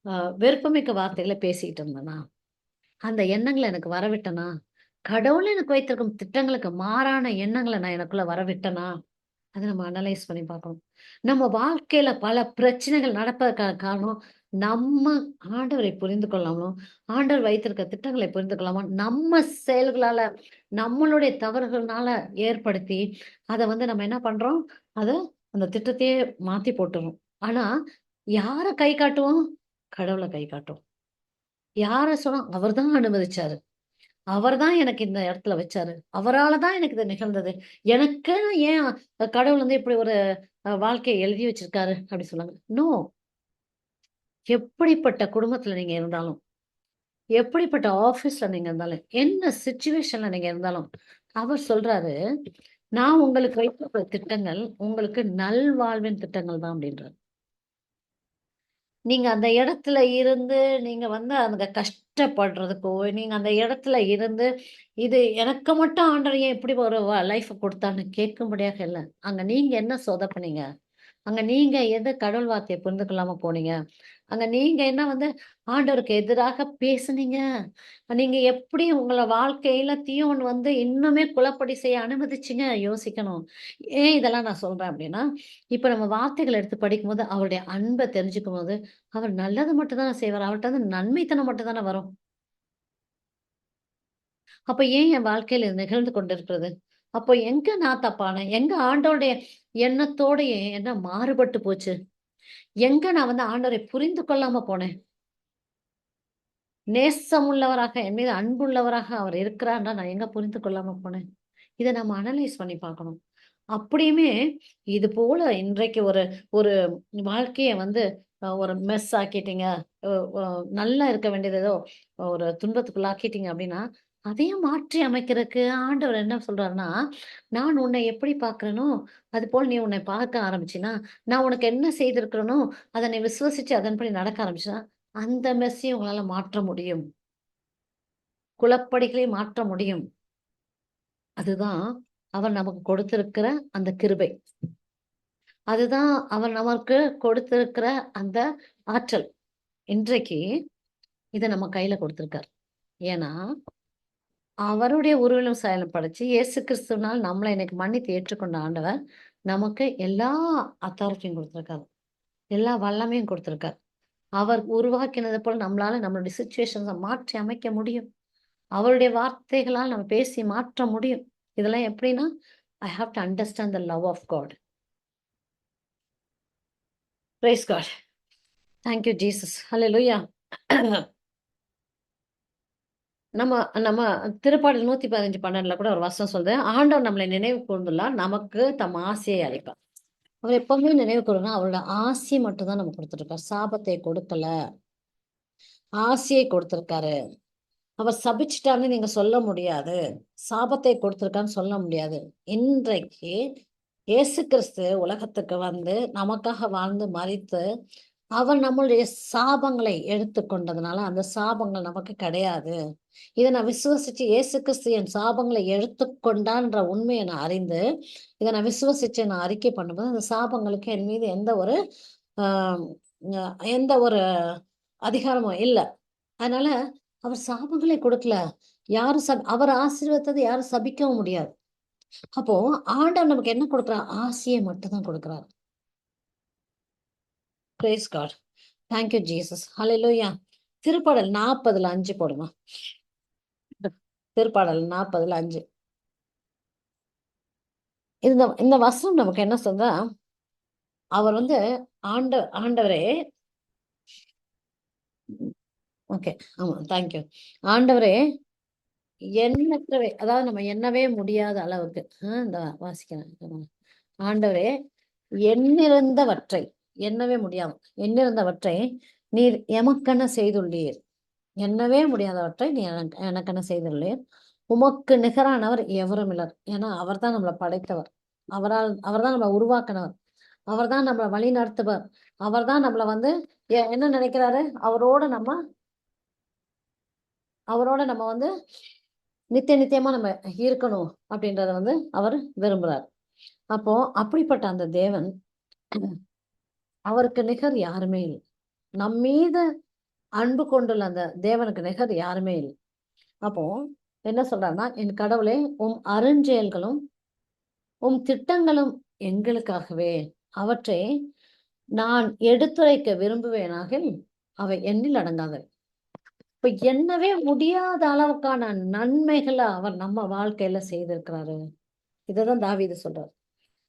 அ வெறுப்புமிக்க வார்த்தைகள பேசிட்டு இருந்தேனா? அந்த எண்ணங்கள எனக்கு வரவிட்டனா? கடவுள் எனக்கு வைத்திருக்கும் திட்டங்களுக்கு மாறான எண்ணங்கள நான் எனக்குள்ள வரவிட்டனா? அத நம்ம அனலைஸ் பண்ணி பார்க்கணும். நம்ம வாழ்க்கையில பல பிரச்சனைகள் நடப்பதற்கான காரணம், நம்ம ஆண்டவரை புரிந்து கொள்ளாமலும், ஆண்டவர் வைத்திருக்க திட்டங்களை புரிந்து கொள்ளாம, நம்ம செயல்களால, நம்மளுடைய தவறுகள்னால ஏற்படுத்தி, அத வந்து நம்ம என்ன பண்றோம்? அத அந்த திட்டத்தையே மாத்தி போட்டுர்றோம். ஆனா, யார கை காட்டுவோம்? கடவுள கை காட்டுவோம். யார சொன்னா, அவர் தான் அனுமதிச்சாரு. அவர் தான் எனக்கு இந்த இடத்துல வச்சாரு. அவரால தான் எனக்கு இது நிகழ்ந்தது. எனக்குன்னு ஏன் கடவுள் வந்து இப்படி ஒரு வாழ்க்கைய எழுதி வச்சிருக்காரு அப்படி சொன்னாங்க. நோ. எப்படிப்பட்ட குடும்பத்துல நீங்க இருந்தாலும், எப்படிப்பட்ட ஆபீஸ்ல நீங்க இருந்தாலும், என்ன சிச்சுவேஷன்ல நீங்க இருந்தாலும், அவர் சொல்றாரு, நான் உங்களுக்கு வைத்திருக்கிற திட்டங்கள் உங்களுக்கு நல்வாழ்வின் திட்டங்கள் தான் அப்படின்றாரு. நீங்க அந்த இடத்துல இருந்து, நீங்க வந்து அங்க கஷ்டப்படுறதுக்கோ, நீங்க அந்த இடத்துல இருந்து, இது எனக்கு மட்டும் ஆண்டவர் ஏன் இப்படி ஒரு லைஃப் குடுத்தார்ன்னு கேட்கும்படியாக இல்ல. அங்க நீங்க என்ன சொதப்புனீங்க? அங்க நீங்க எது கடவுள் வார்த்தையை புரிந்து கொள்ளாம போனீங்க? அங்க நீங்க என்ன வந்து ஆண்டவருக்கு எதிராக பேசுனீங்க? நீங்க எப்படி உங்கள வாழ்க்கையில தீயோன் வந்து இன்னுமே குழப்படி செய்ய அனுமதிச்சீங்க? யோசிக்கணும். ஏன் இதெல்லாம் நான் சொல்றேன் அப்படின்னா, இப்ப நம்ம வார்த்தைகள எடுத்து படிக்கும்போது, அவருடைய அன்ப தெரிஞ்சுக்கும்போது, அவர் நல்லது மட்டும் தானே செய்வாரு. அவர்ட்ட வந்து நன்மைத்தனம் மட்டும் தானே வரும். அப்ப ஏன் என் வாழ்க்கையில இது நிகழ்ந்து கொண்டிருக்கிறது? அப்போ எங்க நான் தப்பானேன்? எங்க ஆண்டவருடைய எண்ணத்தோட என்ன மாறுபட்டு போச்சு? எங்க நான் வந்து ஆண்டவரை புரிந்து கொள்ளாம போனேன்? நேசமுள்ளவராக, என் மீது அன்புள்ளவராக அவர் இருக்கிறார்ன்னா, நான் எங்க புரிந்து கொள்ளாம போனேன்? இத நம்ம அனலைஸ் பண்ணி பார்க்கணும். அப்படியுமே இது போல இன்றைக்கு ஒரு ஒரு வாழ்க்கைய வந்து ஒரு மெஸ் ஆக்கிட்டீங்க. அ அ நல்லா இருக்க வேண்டியது ஏதோ ஒரு துன்பத்துக்குள்ள ஆக்கிட்டீங்க அப்படின்னா, அதையும் மாற்றி அமைக்கிறதுக்கு ஆண்டவர் என்ன சொல்றாருன்னா, நான் உன்னை எப்படி பார்க்கிறேனோ, அதுபோல் நீ உன்னை பார்க்க ஆரம்பிச்சீன்னா, நான் உனக்கு என்ன செய்திருக்கிறேனோ, அத நீ விசுவசிச்சு அதன்படி நடக்க ஆரம்பிச்சா, அந்த மெஸ்ஸையும் உங்களால மாற்ற முடியும். குழப்படிகளை மாற்ற முடியும். அதுதான் அவர் நமக்கு கொடுத்திருக்கிற அந்த கிருபை. அதுதான் அவர் நமக்கு கொடுத்திருக்கிற அந்த ஆற்றல். இன்றைக்கு இத நம்ம கையில குடுத்திருக்காரு. ஏன்னா, அவருடைய உருவிலும் சாயலும் படைச்சு, இயேசு கிறிஸ்துவினால் நம்மள இன்னைக்கு மன்னித்து ஏற்றுக்கொண்ட ஆண்டவர், நமக்கு எல்லா அத்தாரிட்டியும் குடுத்திருக்காரு. எல்லா வல்லமையும் குடுத்திருக்காரு. அவர் உருவாக்கினது போல நம்மளால நம்மளுடைய சிச்சுவேஷன்ஸ மாற்றி அமைக்க முடியும். அவருடைய வார்த்தைகளால் நம்ம பேசி மாற்ற முடியும். இதெல்லாம் எப்படின்னா, I have to understand the love of God. Praise God. Thank you Jesus. ஹல்லேலூயா. நம்ம நம்ம திருப்பாடல் 115:12 கூட ஒரு வசனம் சொல்லுது. ஆண்டவர் நம்மளை நினைவு கூர்ந்துள்ளார். நமக்கு தம் ஆசையை அளிப்பார். அவர் எப்பவுமே நினைவு கூர்ந்தா அவரோட ஆசையை மட்டும் தான் நமக்கு குடுத்துருக்காரு. சாபத்தை கொடுக்கல. ஆசையை கொடுத்திருக்காரு. அவர் சபிச்சுட்டார்ன்னு நீங்க சொல்ல முடியாது. சாபத்தை கொடுத்திருக்கான்னு சொல்ல முடியாது. இன்றைக்கு இயேசு கிறிஸ்து உலகத்துக்கு வந்து நமக்காக வாழ்ந்து மரித்து, அவர் நம்மளுடைய சாபங்களை எடுத்துக்கொண்டதுனால, அந்த சாபங்கள் நமக்கு கிடையாது. இத நான் விசுவசிச்சு இயேசு கிறிஸ்து என் சாபங்களை எடுத்துக்கொண்டான்ற உண்மைய நான் அறிந்து, இத நான் விசுவசிச்சு நான் அறிக்கை பண்ணும்போது, அந்த சாபங்களுக்கு என் மீது எந்த ஒரு ஆ அ எந்த ஒரு அதிகாரமும் இல்ல. அதனால அவர் சாபங்களே கொடுக்கல. யாரும் அவர் ஆசீர்வதித்தத யாரும் சபிக்கவும் முடியாது. அப்போ ஆண்டவர் நமக்கு என்ன கொடுக்கிறார்? ஆசைய மட்டும் தான் கொடுக்கிறார். Praise God. Thank you Jesus. ஹல்லேலூயா. திருப்பாடல் 40ல 5 போடுமா? திருப்பாடல் 40ல 5. இந்த இந்த வசனம் நமக்கு என்ன சொல்றா, அவர் வந்து ஆண்டவரே ஓகே. ஆமா. Thank you. ஆண்டவரே எண்ணற்றவை அதாவது நம்ம எண்ணவே முடியாத அளவுக்கு இந்த வாசிக்கிறேன். ஆண்டவரே எண்ணிறந்தவற்றை எண்ணவே முடியாம எண்ணிறந்தவற்றை நீர் எமக்கென செய்துள்ளீர். எண்ணவே முடியாதவற்றை நீ எனக்கென செய்துள்ளீர். உமக்கு நிகரானவர் எவரும் இல்லர். ஏன்னா அவர்தான் நம்மளை படைத்தவர். அவர்தான் நம்மளை உருவாக்கினவர். அவர்தான் நம்மளை வழி நடத்துவர். அவர்தான் நம்மளை வந்து என்ன நினைக்கிறாரு? அவரோட நம்ம வந்து நித்தியமா நம்ம இருக்கணும் அப்படின்றத வந்து அவர் விரும்புறார். அப்போ அப்படிப்பட்ட அந்த தேவன் அவருக்கு நிகர் யாருமே இல்லை. நம்மீது அன்பு கொண்டுள்ள அந்த தேவனுக்கு நிகர் யாருமே இல்லை. அப்போ என்ன சொல்றாருன்னா, என் கடவுளே உம் அருஞ்செயல்களும் உம் திட்டங்களும் எங்களுக்காகவே அவற்றை நான் எடுத்துரைக்க விரும்புவேனாகில் அவை எண்ணில் அடங்காதவை. இப்ப எண்ணவே முடியாத அளவுக்கான நன்மைகளை அவர் நம்ம வாழ்க்கையில செய்திருக்கிறாரு. இததான் தாவீது சொல்றாரு.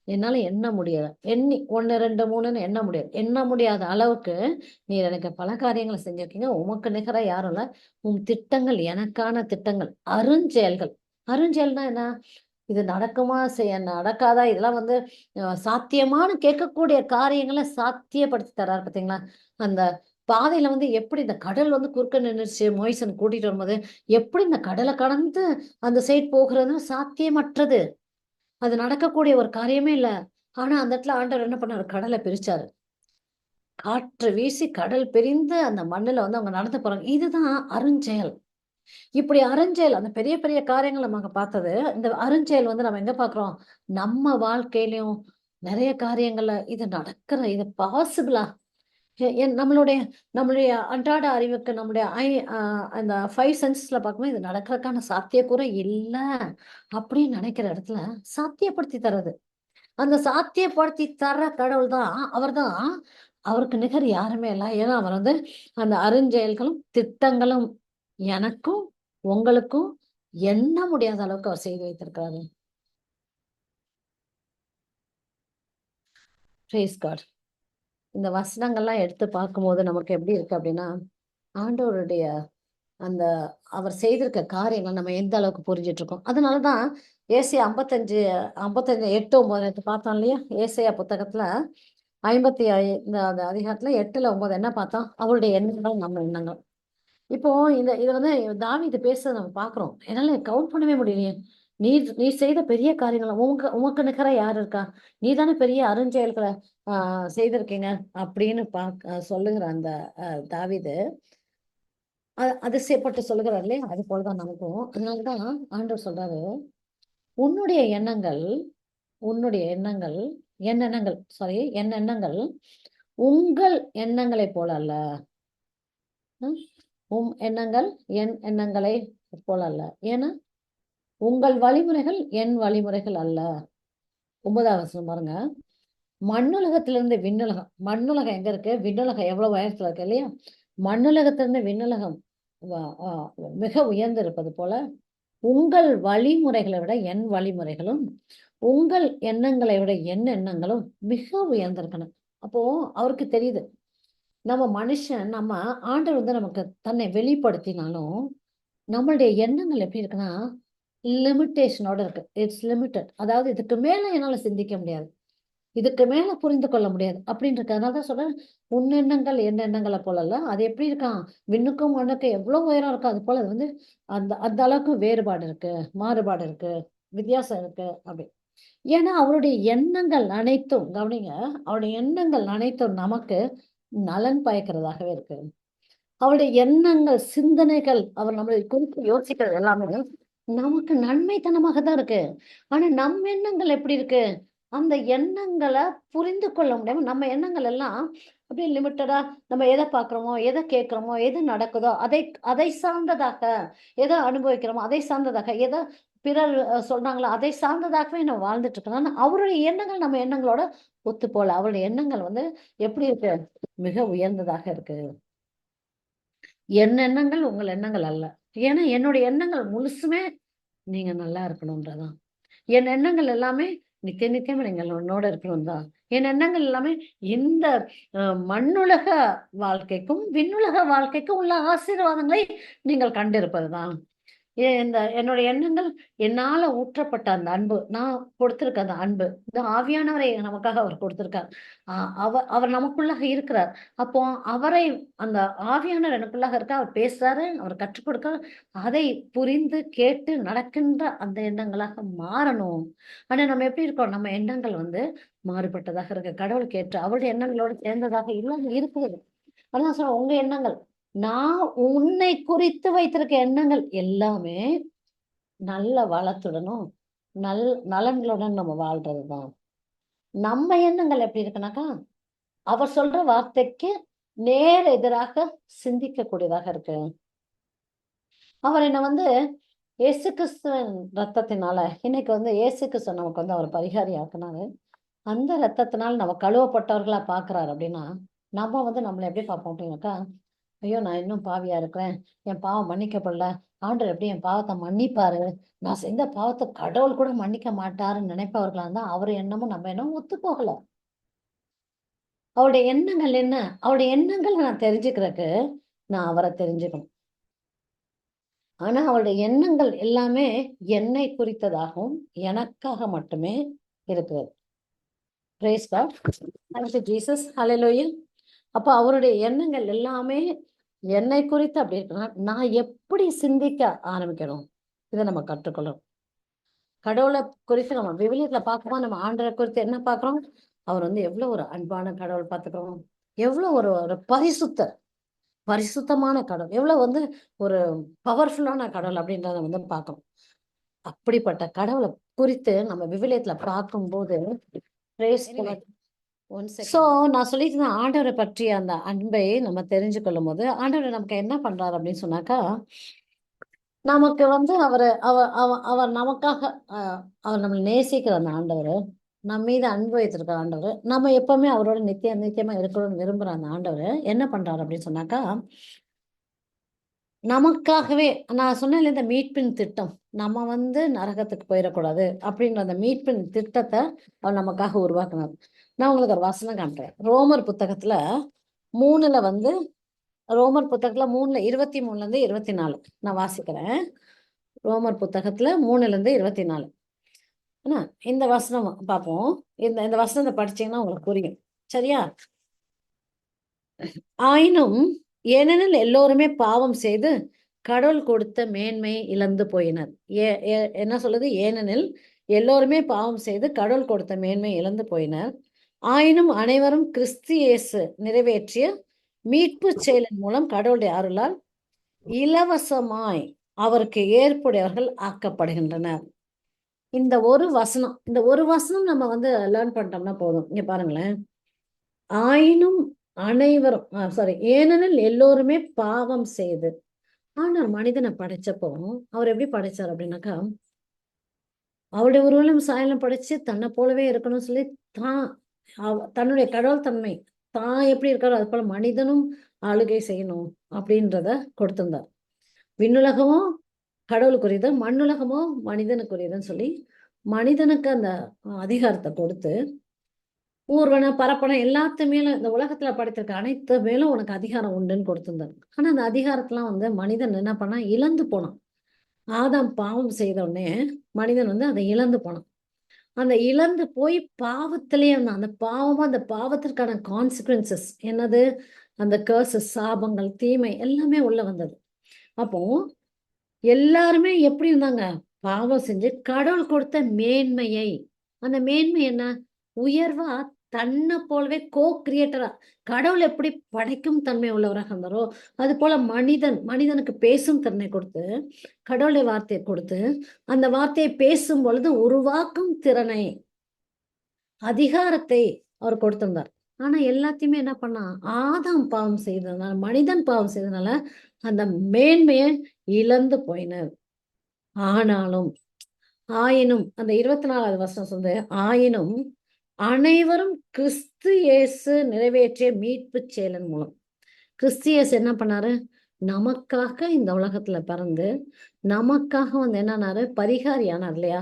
என்னால எண்ண முடியாது. எண்ணி 1, 2, 3ன்னு எண்ண முடியாது. எண்ண முடியாத அளவுக்கு நீர் எனக்கு பல காரியங்களை செஞ்சிருக்கீங்க. உமக்கு நிகரா யாரும் இல்ல. உம் திட்டங்கள் எனக்கான திட்டங்கள். அருஞ்செயல்கள். அருஞ்செயல்னா என்ன? இது நடக்குமா? நடக்காதா? இதெல்லாம் வந்து சாத்தியமான்னு கேட்கக்கூடிய காரியங்களை சாத்தியப்படுத்தி தர்றாரு பார்த்தீங்களா? அந்த பாதையில வந்து எப்படி இந்த கடல் வந்து குறுக்க நின்னுச்சு மோயிசன் கூட்டிட்டு வரும்போது, எப்படி இந்த கடலை கடந்து அந்த சைடு போகிறதுன்னு சாத்தியமற்றது. அது நடக்கக்கூடிய ஒரு காரியமே இல்ல. ஆனா அந்த இடத்துல ஆண்டவர் என்ன பண்ணாரு? கடலை பிரிச்சாரு. காற்று வீசி கடல் பிரிந்து அந்த மண்ணுல வந்து அவங்க நடந்து போறாங்க. இதுதான் அருஞ்செயல். இப்படி அருஞ்செயல் அந்த பெரிய பெரிய காரியங்கள் நம்ம அங்க பார்த்தது. இந்த அருஞ்செயல் வந்து நம்ம எங்க பார்க்கிறோம்? நம்ம வாழ்க்கையிலயும் நிறைய காரியங்கள்ல இது நடக்கிற இது பாசிபிளா? நம்மளுடைய நம்மளுடைய அன்றாட அறிவுக்கு நம்முடைய அந்த 5 சென்சஸ்ல பார்க்கும்போது இது நடக்கிறதுக்கான சாத்தியக்கூறு இல்ல அப்படின்னு நினைக்கிற இடத்துல சாத்தியப்படுத்தி தர்றது. அந்த சாத்தியப்படுத்தி தர்ற கடவுள் தான் அவர்தான். அவருக்கு நிகர் யாருமே இல்ல. ஏன்னா அவர் வந்து அந்த அருஞ்செயல்களும் திட்டங்களும் எனக்கும் உங்களுக்கும் எண்ண முடியாத அளவுக்கு அவர் செய்து வைத்திருக்கிறாரு. Praise God. இந்த வசனங்கள்லாம் எடுத்து பார்க்கும்போது நமக்கு எப்படி இருக்கு அப்படின்னா, ஆண்டவருடைய அந்த அவர் செய்திருக்க காரியங்கள் நம்ம எந்த அளவுக்கு புரிஞ்சிட்டு இருக்கோம். அதனாலதான் ஏசாயா 55 8, 9 நேத்து பார்த்தோம் இல்லையா? ஏசாயா புத்தகத்துல 55 அதிகாரத்துல 8ல 9 என்ன பார்த்தோம்? அவருடைய எண்ணங்கள் நம்ம எண்ணங்கள். இப்போ இது வந்து தாவீது பேசுறத நம்ம பார்க்கிறோம். என்னால கவுண்ட் பண்ணவே முடியலையே. நீ நீ செய்த பெரிய காரியங்களை உமக்கு நிகரா யார் இருக்கா? நீ தானே பெரிய அருஞ்செயல்களை செய்திருக்கீங்க அப்படின்னு சொல்லுகிற அந்த தாவீது அதிசயப்பட்டு சொல்லுகிறார் இல்லையா? அது போலதான் நமக்கும். அதனாலதான் ஆண்டவர் சொல்றாரு, உன்னுடைய எண்ணங்கள் என் எண்ணங்கள் உங்கள் எண்ணங்களை போல அல்ல. எண்ணங்கள் என் எண்ணங்களை போல அல்ல. ஏன்னா உங்கள் வழிமுறைகள் என் வழிமுறைகள் அல்ல. 9வது வசனம் பாருங்க. மண்ணுலகத்திலிருந்து விண்ணுலகம். மண்ணுலகம் எங்க இருக்கு? விண்ணுலகம் எவ்வளவு உயரத்துல இருக்கு இல்லையா? மண்ணுலகத்திலிருந்து விண்ணுலகம் மிக உயர்ந்து இருப்பது போல உங்கள் வழிமுறைகளை விட என் வழிமுறைகளும் உங்கள் எண்ணங்களை விட என் எண்ணங்களும் மிக உயர்ந்திருக்கணும். அப்போ அவருக்கு தெரியுது, நம்ம மனுஷன் நம்ம ஆண்டவர் வந்து நமக்கு தன்னை வெளிப்படுத்தினாலும் நம்மளுடைய எண்ணங்கள் எப்படி இருக்குன்னா லிமிட்டேஷனோட இருக்கு. It's limited. அதாவது இதுக்கு மேல என்னால சிந்திக்க முடியாது, இதுக்கு மேல புரிந்து கொள்ள முடியாது அப்படின்னு இருக்கு. அதனாலதான் சொல்றேன், உன் எண்ணங்கள் என் எண்ணங்களை போல இல்ல. அது எப்படி இருக்கான்? விண்ணுக்கும் மண்ணுக்கும் எவ்வளவு உயரம் இருக்கும், அது போல அது வந்து அந்த அளவுக்கு வேறுபாடு இருக்கு, மாறுபாடு இருக்கு, வித்தியாசம் இருக்கு அப்படி. ஏன்னா அவருடைய எண்ணங்கள் அனைத்தும், கவனிங்க, அவருடைய எண்ணங்கள் அனைத்தும் நமக்கு நலன் பயக்கிறதாகவே இருக்கு. அவருடைய எண்ணங்கள், சிந்தனைகள், அவர் நம்மளை குறித்து யோசிக்கிறது எல்லாமே நமக்கு நன்மைத்தனமாக தான் இருக்கு. ஆனா நம்ம எண்ணங்கள் எப்படி இருக்கு? அந்த எண்ணங்களை புரிந்து கொள்ள முடியாம நம்ம எண்ணங்கள் எல்லாம் அப்படியே லிமிட்டடா, நம்ம எதை பார்க்கிறோமோ, எதை கேட்கிறோமோ, எது நடக்குதோ அதை அதை சார்ந்ததாக, எதை அனுபவிக்கிறோமோ அதை சார்ந்ததாக, எதை பிறர் சொல்றாங்களோ அதை சார்ந்ததாகவே நம்ம வாழ்ந்துட்டு இருக்கோம். ஆனா அவருடைய எண்ணங்கள் நம்ம எண்ணங்களோட ஒத்து போல. அவருடைய எண்ணங்கள் வந்து எப்படி இருக்கு? மிக உயர்ந்ததாக இருக்கு. என் எண்ணங்கள் உங்கள் எண்ணங்கள் அல்ல. ஏன்னா என்னுடைய எண்ணங்கள் முழுசுமே நீங்க நல்லா இருக்கணும்ன்றதான். என் எண்ணங்கள் எல்லாமே நித்தியம் நீங்கள் உன்னோட இருக்கணும் தான். என் எண்ணங்கள் எல்லாமே இந்த மண்ணுலக வாழ்க்கைக்கும் விண்ணுலக வாழ்க்கைக்கும் உள்ள ஆசீர்வாதங்களை நீங்கள் கண்டிருப்பதுதான். என்னுடைய எண்ணங்கள் என்னால ஊற்றப்பட்ட அந்த அன்பு, நான் கொடுத்திருக்க அந்த அன்பு, இந்த ஆவியானவரை நமக்காக அவர் கொடுத்திருக்கார். அவர் நமக்குள்ளாக இருக்கிறார். அப்போ அவரை, அந்த ஆவியானவர் எனக்குள்ளாக இருக்க, அவர் பேசுறாரு, அவர் கற்றுக் கொடுக்க, அதை புரிந்து கேட்டு நடக்கின்ற அந்த எண்ணங்களாக மாறணும். ஆனா நம்ம எப்படி இருக்கோம்? நம்ம எண்ணங்கள் வந்து மாறுபட்டதாக இருக்கு. கடவுளுக்கு ஏற்ற அவருடைய எண்ணங்களோடு சேர்ந்ததாக இல்லாம இருக்குது. அதான் சொல்ல, உங்க எண்ணங்கள், நான் உன்னை குறித்து வைத்திருக்க எண்ணங்கள் எல்லாமே நல்ல வளத்துடனும் நலன்களுடன் நம்ம வாழ்றதுதான். நம்ம எண்ணங்கள் எப்படி இருக்குனாக்கா அவர் சொல்ற வார்த்தைக்கு நேர் எதிராக சிந்திக்க கூடியதாக இருக்கு. அவர் என்ன வந்து இயேசு கிறிஸ்துவின் ரத்தத்தினால இன்னைக்கு வந்து இயேசு கிறிஸ்து நமக்கு வந்து அவர் பரிகாரி ஆக்குனாரு. அந்த ரத்தத்தினால் நம்ம கழுவப்பட்டவர்களா பாக்குறாரு. அப்படின்னா நம்ம வந்து நம்மளை எப்படி பார்ப்போம் அப்படின்னாக்கா, ஐயோ நான் இன்னும் பாவியா இருக்கிறேன், என் பாவம் மன்னிக்கப்படல, ஆண்டவர் எப்படி என் பாவத்தை மன்னிப்பாரு, நான் செஞ்ச பாவத்தை கடவுள் கூட மன்னிக்க மாட்டாருன்னு நினைப்பவர்களா இருந்தா அவர் எண்ணமும் நம்ம எண்ணமும் ஒத்து போகல. அவருடைய எண்ணங்கள் என்ன? அவருடைய எண்ணங்கள் நான் தெரிஞ்சுக்கிறதுக்கு நான் அவரை தெரிஞ்சுக்கணும். ஆனா அவருடைய எண்ணங்கள் எல்லாமே என்னை குறித்ததாகவும் எனக்காக மட்டுமே இருக்கிறது. Praise God. Thank you, Jesus. Hallelujah. அப்ப அவருடைய எண்ணங்கள் எல்லாமே என்னை குறித்து அப்படி இருக்குன்னா நான் எப்படி சிந்திக்க ஆரம்பிக்கணும், இதை நம்ம கற்றுக்கொள்ளணும். கடவுளை குறித்து நம்ம விவிலியத்துல பார்க்கும்போது நம்ம ஆண்டரை குறித்து என்ன பார்க்கிறோம்? அவர் வந்து எவ்வளவு ஒரு அன்பான கடவுள் பார்த்துக்கிறோம், எவ்வளவு ஒரு பரிசுத்தமான கடவுள், எவ்வளவு வந்து ஒரு பவர்ஃபுல்லான கடவுள் அப்படின்றத வந்து பார்க்கணும். அப்படிப்பட்ட கடவுளை குறித்து நம்ம விவிலியத்துல பார்க்கும்போது Praise God. ஸோ நான் சொல்லிட்டு இருந்தேன், ஆண்டவரை பற்றிய அந்த அன்பை நம்ம தெரிஞ்சு கொள்ளும் போது ஆண்டவர் நமக்கு என்ன பண்றாரு அப்படின்னு சொன்னாக்கா, நமக்கு வந்து அவர் அவர் அவர் அவர் நமக்காக அவர் நம்மளை நேசிக்கிற அந்த ஆண்டவர், நம்ம மீது அன்பு வைத்திருக்கிற ஆண்டவர், நம்ம எப்பவுமே அவரோட நித்தியமா இருக்கணும்னு விரும்புற அந்த ஆண்டவர் என்ன பண்றாரு அப்படின்னு சொன்னாக்கா, நமக்காகவே நான் சொன்னேன்ல இந்த மீட்பின் திட்டம், நம்ம வந்து நரகத்துக்கு போயிடக்கூடாது அப்படின்ற அந்த மீட்பின் திட்டத்தை அவர் நமக்காக உருவாக்குனார். நான் உங்களுக்கு ஒரு வசனம் காட்டுறேன். ரோமர் புத்தகத்துல 3ல வந்து ரோமர் புத்தகத்துல 3ல 23ல இருந்து 24 நான் வாசிக்கிறேன். ரோமர் புத்தகத்துல 3ல இருந்து 24 என்ன இந்த வசனம் பார்ப்போம். இந்த வசனத்தை படிச்சீங்கன்னா உங்களுக்கு புரியும். சரியா? ஆயினும் ஏனெனில் எல்லோருமே பாவம் செய்து கடவுள் கொடுத்த மேன்மை இழந்து போயினர். என்ன சொல்லுது? ஏனெனில் எல்லோருமே பாவம் செய்து கடவுள் கொடுத்த மேன்மை இழந்து போயினர். ஆயினும் அனைவரும் கிறிஸ்து இயேசு நிறைவேற்றிய மீட்பு செயலின் மூலம் கடவுளுடைய அருளால் இலவசமாய் அவருக்கு ஏற்புடையவர்கள் ஆக்கப்படுகின்றனர். இந்த ஒரு வசனம் நம்ம வந்து லேர்ன் பண்ணிட்டோம்னா போதும். இங்க பாருங்களேன். ஆயினும் அனைவரும் ஏனெனில் எல்லோருமே பாவம் செய்து. ஆனால் மனிதனை படைச்சப்போ அவர் எப்படி படைச்சார் அப்படின்னாக்கா, அவருடைய உருவலும் சாயலும் படைச்சு தன்னை போலவே இருக்கணும்னு சொல்லி தன்னுடைய கடவுள் தன்மை தான் எப்படி இருக்காரோ அது போல மனிதனும் ஆளுகை செய்யணும் அப்படின்றத கொடுத்திருந்தார். விண்ணுலகமோ கடவுளுக்குரியது, மண்ணுலகமோ மனிதனுக்குரியதுன்னு சொல்லி மனிதனுக்கு அந்த அதிகாரத்தை கொடுத்து, ஊர்வன பரப்பன எல்லாத்து மேலும் இந்த உலகத்துல படைத்திருக்க அனைத்து மேலும் உனக்கு அதிகாரம் உண்டுன்னு கொடுத்திருந்தார். ஆனா அந்த அதிகாரத்தெல்லாம் வந்து மனிதன் என்ன பண்ணா, இழந்து போனான். ஆதாம் பாவம் செய்த உடனே மனிதன் வந்து அதை இழந்து போனான். அந்த இழந்து போய் பாவத்திலேயே இருந்தான். அந்த பாவமா அந்த பாவத்திற்கான கான்சிக்வன்சஸ் என்னது? அந்த கர்சஸ், சாபங்கள், தீமை எல்லாமே உள்ள வந்தது. அப்போ எல்லாருமே எப்படி இருந்தாங்க? பாவம் செஞ்சு கடவுள் கொடுத்த மேன்மையை, அந்த மேன்மை என்ன? உயர்வா தன்னை போலவே கிரியேட்டரா கடவுள் எப்படி படைக்கும் தன்மை உள்ளவராக இருந்தாரோ அது போல மனிதனுக்கு பேசும் தன்மை கொடுத்து, கடவுளுடைய வார்த்தையை கொடுத்து, அந்த வார்த்தையை பேசும் பொழுது உருவாக்கும் திறனை, அதிகாரத்தை அவர் கொடுத்திருந்தார். ஆனா எல்லாத்தையுமே என்ன பண்ணா, ஆதாம் பாவம் செய்ததுனால, மனிதன் பாவம் செய்ததுனால அந்த மேன்மையை இழந்து போயினர். ஆயினும் அந்த 24வது வசனம் சொல்லுது, ஆயினும் அனைவரும் கிறிஸ்து இயேசு நிறைவேற்றிய மீட்பு செயலின் மூலம். கிறிஸ்து இயேசு என்ன பண்ணாரு? நமக்காக இந்த உலகத்துல பிறந்து நமக்காக வந்து என்னன்னாரு? பரிகாரியானார் இல்லையா?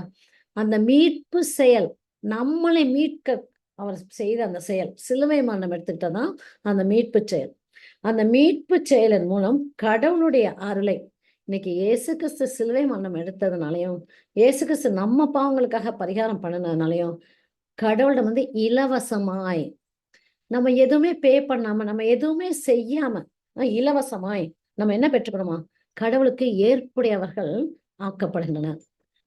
அந்த மீட்பு செயல், நம்மளை மீட்க அவர் செய்த அந்த செயல், சிலுவை மரணம் எடுத்துக்கிட்டதான் அந்த மீட்பு செயல். அந்த மீட்பு செயலின் மூலம் கடவுளுடைய அருளை, இன்னைக்கு இயேசு கிறிஸ்து சிலுவை மரணம் எடுத்ததுனாலையும், இயேசு கிறிஸ்து நம்ம பாவங்களுக்காக பரிகாரம் பண்ணினதுனாலையும் கடவுளிடம் வந்து இலவசமாய், நம்ம எதுவுமே பே பண்ணாம, நம்ம எதுவுமே செய்யாம இலவசமாய் நம்ம என்ன பெற்றுக்கணுமா? கடவுளுக்கு ஏற்புடையவர்கள் ஆக்கப்படுகின்றனர்.